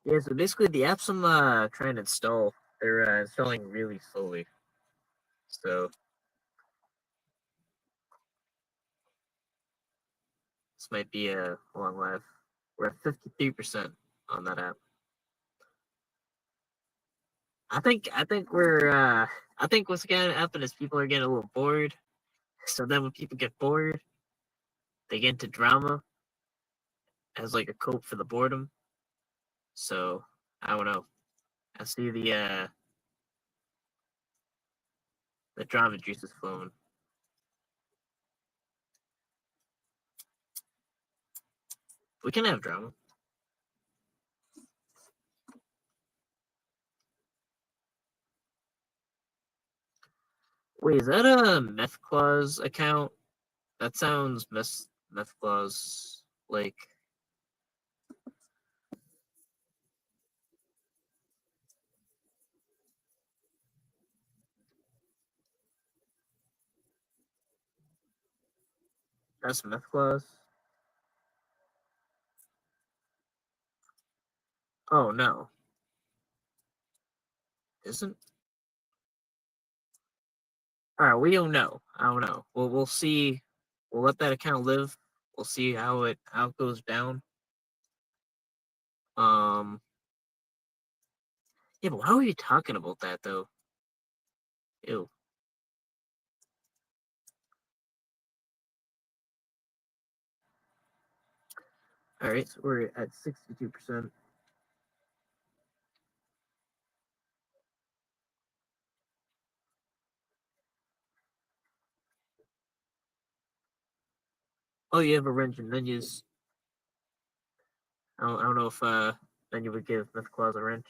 A: yeah, so basically the apps I'm trying to install, they're installing really slowly. So this might be a long life. We're at 53%. on that app. I think what's gonna happen is people are getting a little bored. So then when people get bored, they get into drama as like a cope for the boredom. So I don't know. I see the drama juice is flowing. We can have drama. Wait, is that a Meth Claus account? That sounds Meth Claus like. That's Meth Claus. Oh no, isn't. All right, we don't know. I don't know. We'll see. We'll let that account live. We'll see how it goes down. Um. Yeah, but why were you talking about that though? Ew. All right, so we're at 62%. Oh, you have a wrench and then use. I don't know if then you would give Meth Claus a wrench.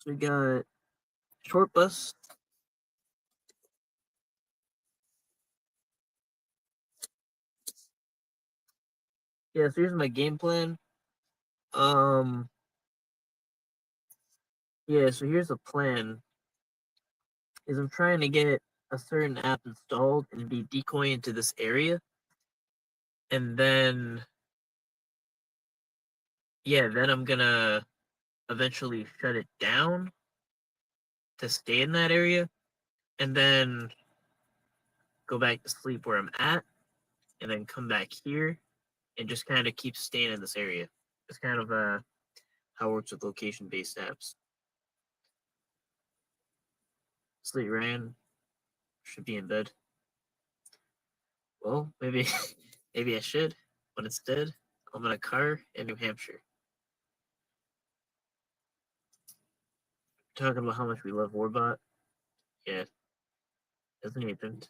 A: So we got short bus. Yeah, so here's my game plan. Um, yeah, so here's the plan. Is I'm trying to get a certain app installed and be decoy into this area, and then yeah, then I'm gonna eventually shut it down to stay in that area, and then go back to sleep where I'm at, and then come back here and just kind of keep staying in this area. It's kind of how it works with location-based apps. Sleep ran, should be in bed. Well, maybe maybe I should, but instead I'm in a car in New Hampshire. Talking about how much we love Warbot. Yeah, doesn't he think?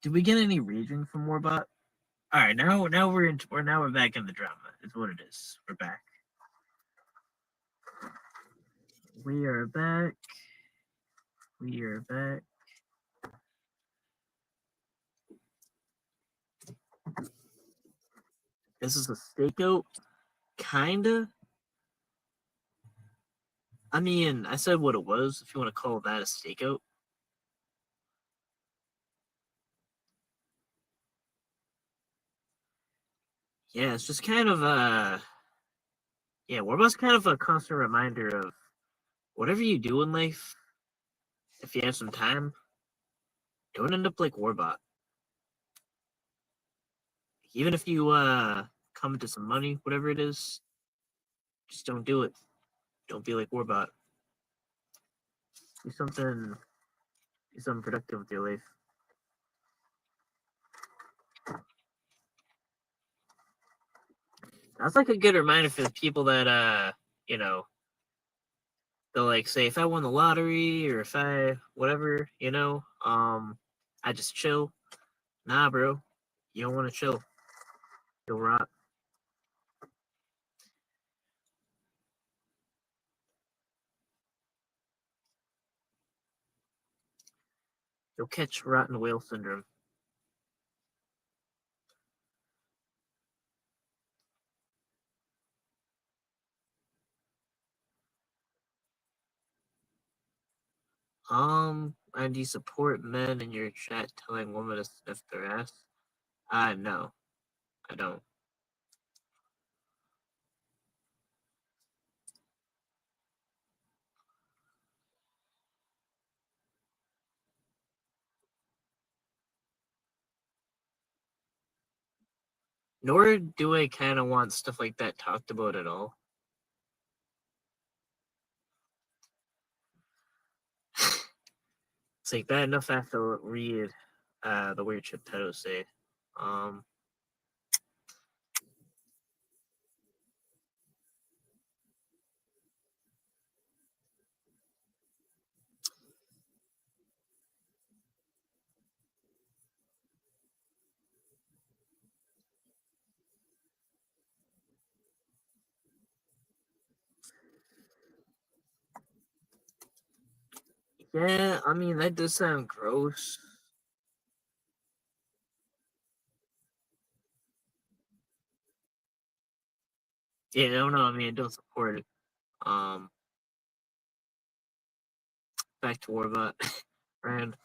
A: Did we get any raging from Warbot? All right, now we're back in the drama. It's what it is. We're back. We are back. We are back. This is a stakeout, kinda. I mean, I said what it was. If you want to call that a stakeout. Yeah, it's just kind of yeah, Warbot's kind of a constant reminder of whatever you do in life, if you have some time, don't end up like Warbot. Even if you come into some money, whatever it is, just don't do it. Don't be like Warbot. Do something do something productive with your life. That's like a good reminder for the people that you know, they'll like say if I won the lottery or if I whatever, I just chill. Nah, bro. You don't want to chill. You'll rot. You'll catch rotten whale syndrome. And do you support men in your chat telling women to sniff their ass? No, I don't. Nor do I kind of want stuff like that talked about at all. It's like bad enough I have to read the weird shit pedos say. Um, yeah, I mean that does sound gross. Yeah, no, no, I mean I don't support it. Um, Back to Warbot. Rand.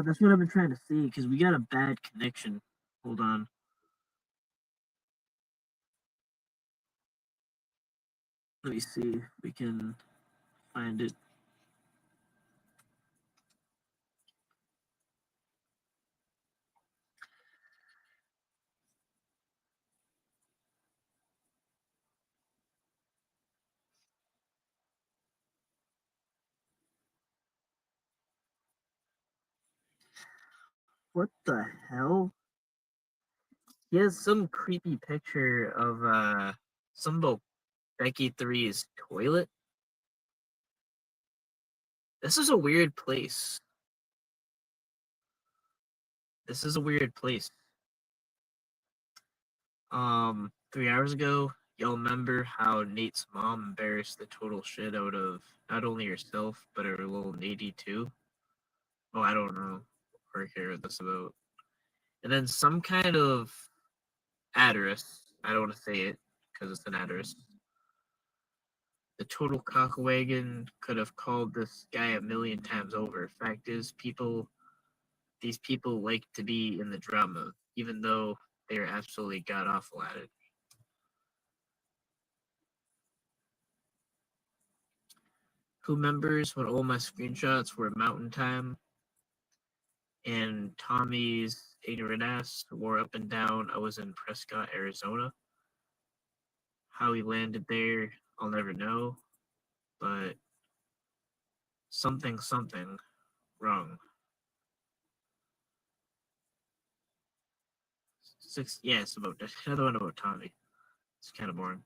A: That's what I've been trying to see because we got a bad connection. Hold on. Let me see if we can find it. What the hell? He has some creepy picture of some about Becky Three's toilet. This is a weird place. This is a weird place. 3 hours ago, you'll remember how Nate's mom embarrassed the total shit out of not only herself, but her little Nady too. Oh, I don't know or hear what this about. And then some kind of address. I don't want to say it because it's an address. The total cockwagon could have called this guy a million times over. Fact is, these people like to be in the drama, even though they're absolutely god awful at it. Who remembers when all my screenshots were mountain time and Tommy's ignorant ass wore up and down? I was in Prescott, Arizona. How he landed there, I'll never know, but something wrong. Six, yeah, it's about another one about Tommy. It's kind of boring.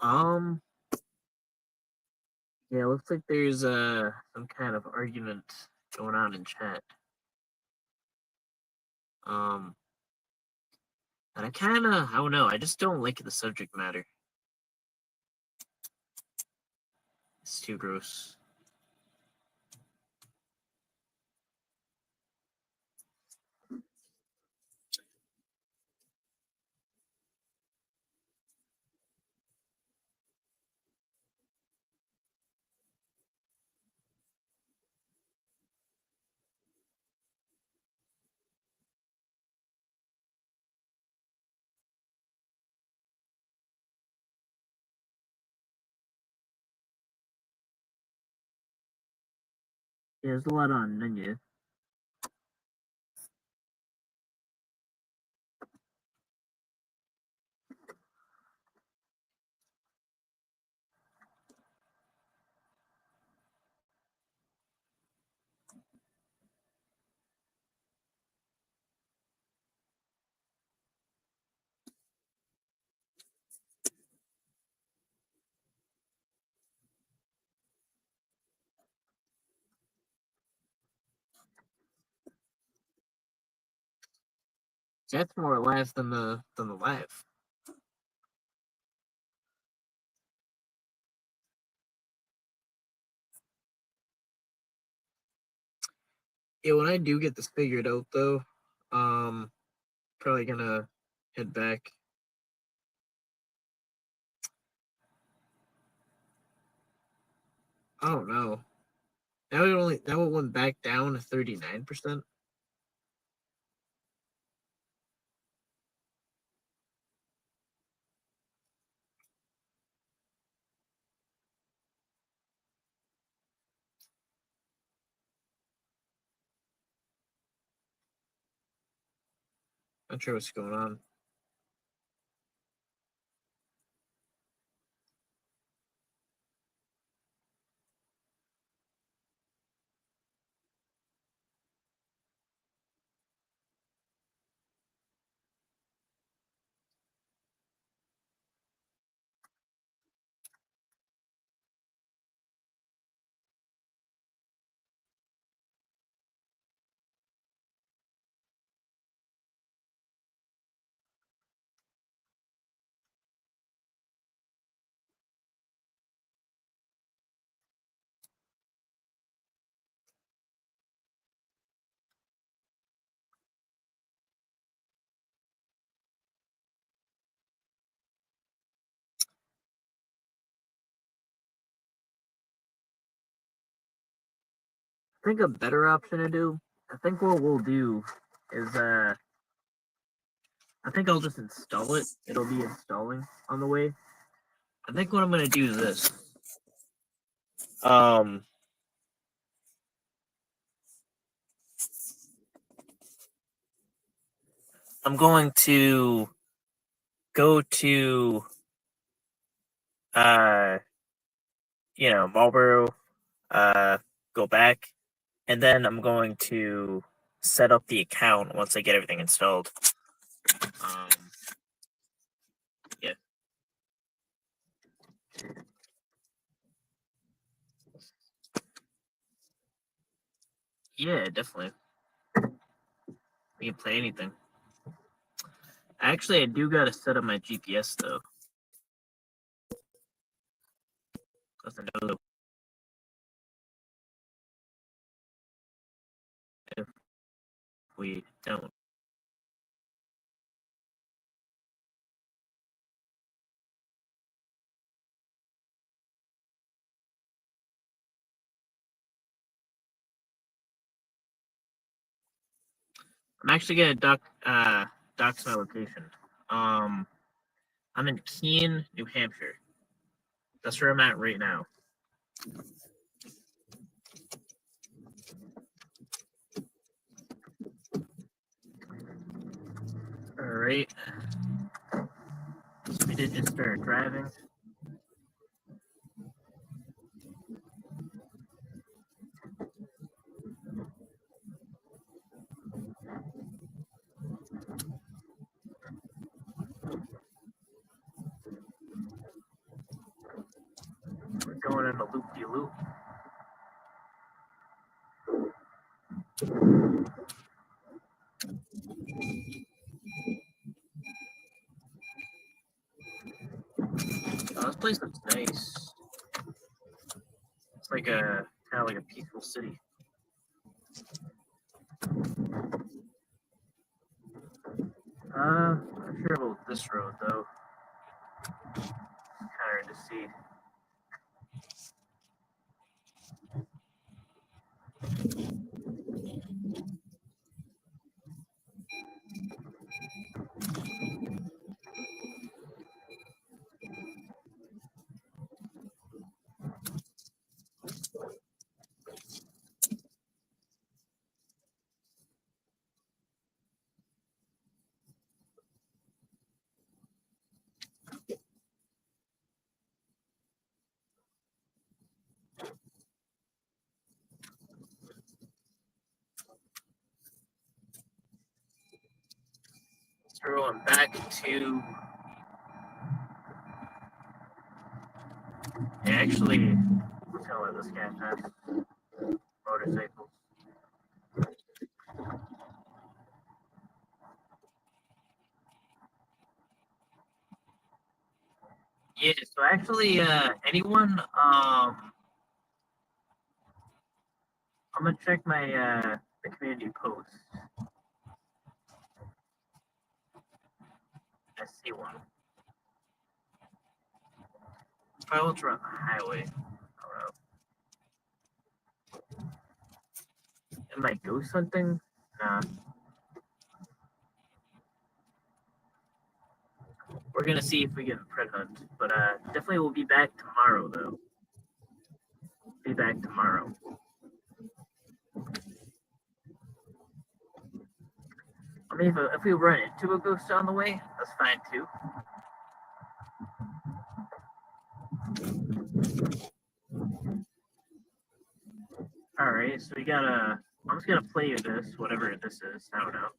A: Um, yeah, looks like there's some kind of argument going on in chat. Um, and I don't know, I just don't like the subject matter. It's too gross. Yeah, there's a lot on menu. Chat's more alive than the live. Yeah, when I do get this figured out though, probably gonna head back. I don't know. Now it went back down to 39%. Not sure what's going on. I think a better option to do. I think what we'll do is I think I'll just install it. It'll be installing on the way. I think what I'm gonna do is this. Um, I'm going to go to uh Marlboro, go back, and then I'm going to set up the account once I get everything installed. Um, yeah. Yeah, definitely. We can play anything. Actually, I do gotta set up my GPS though. Because I know that if we don't. I'm actually gonna dox my location. Um, I'm in Keene, New Hampshire. That's where I'm at right now. All right. So we did just start driving. going in a loop-de-loop. Oh, this place looks nice. It's like a kind of like a peaceful city. I'm not sure about this road though. Kind of hard to see. So we're going back to. Yeah, actually, let's go let this guy pass motorcycles. Yeah, so actually, anyone, I'm gonna check my, the community post. I see one. Probably what's around the highway. Am I ghost hunting? Nah. We're gonna see if we can print hunt, but definitely we'll be back tomorrow though. Be back tomorrow. I mean, if we run into a ghost on the way, that's fine too. All right, so we gotta. I'm just gonna play you this, whatever this is. I don't know.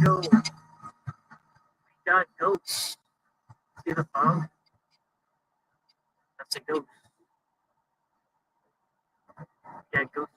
A: Yo, got ghosts. See the phone? That's a ghost. Yeah, ghost.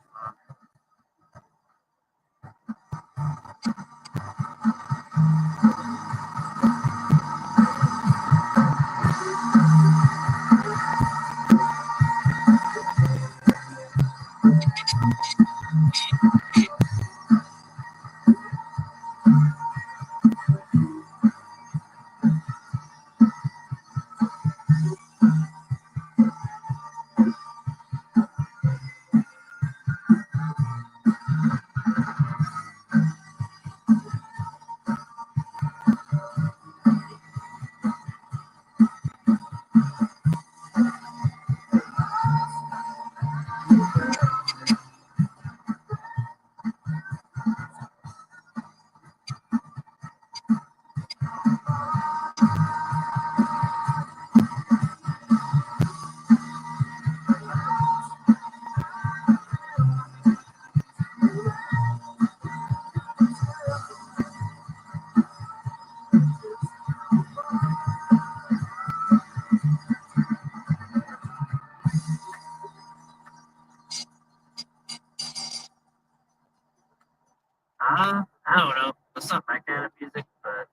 A: I don't know. It's not my kind of music, but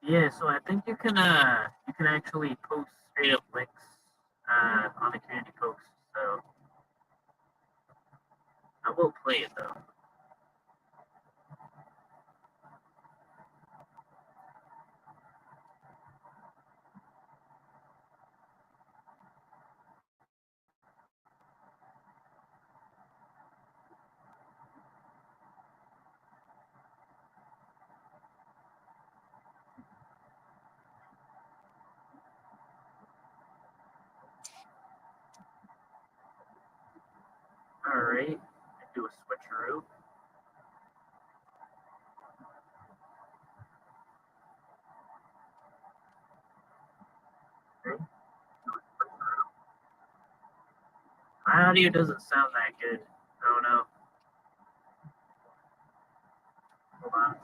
A: yeah. So I think you can actually post straight up links on the community post. So I will play it though. All right. Do a switcheroo. Okay. My audio doesn't sound that good. I don't know. Hold on.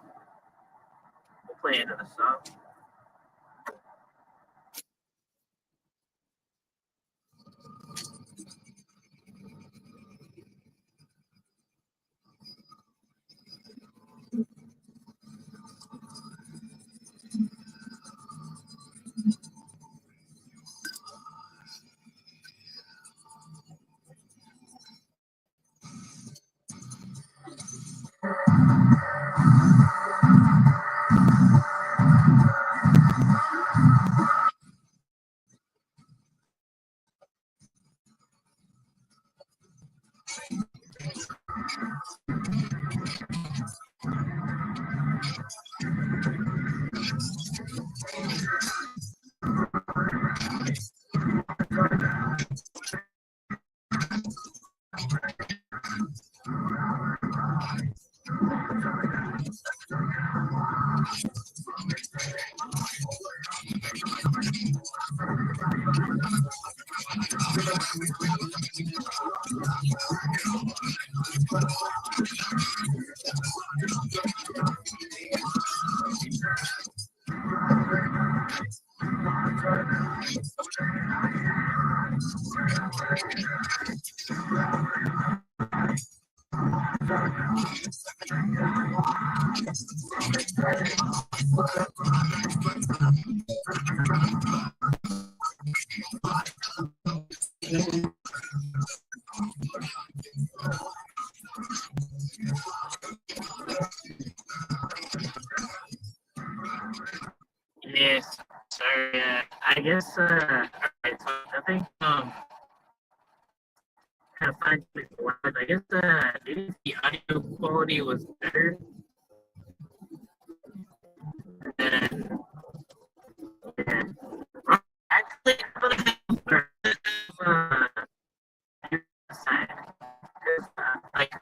A: We'll play another song. Yes. Sorry. I guess. Alright, so I think kind of find it loud. I guess maybe the audio quality was better. And yeah. Actually, I'm gonna have side because like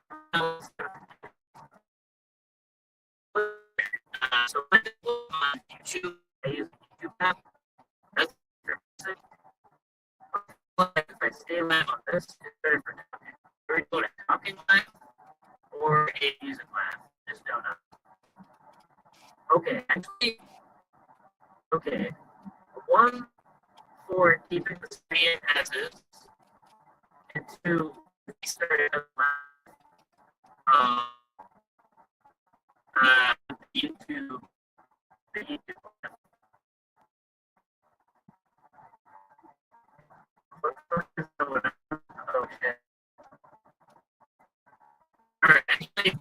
A: so when I go on YouTube, I use YouTube app. That's for music. But if I stay live on this, it's better for talking. Or go to talking live or a music live. Just don't know. Okay, actually, okay. One for keeping the screen as is, and two, started um, YouTube, the YouTube. Oh shit. All right, actually,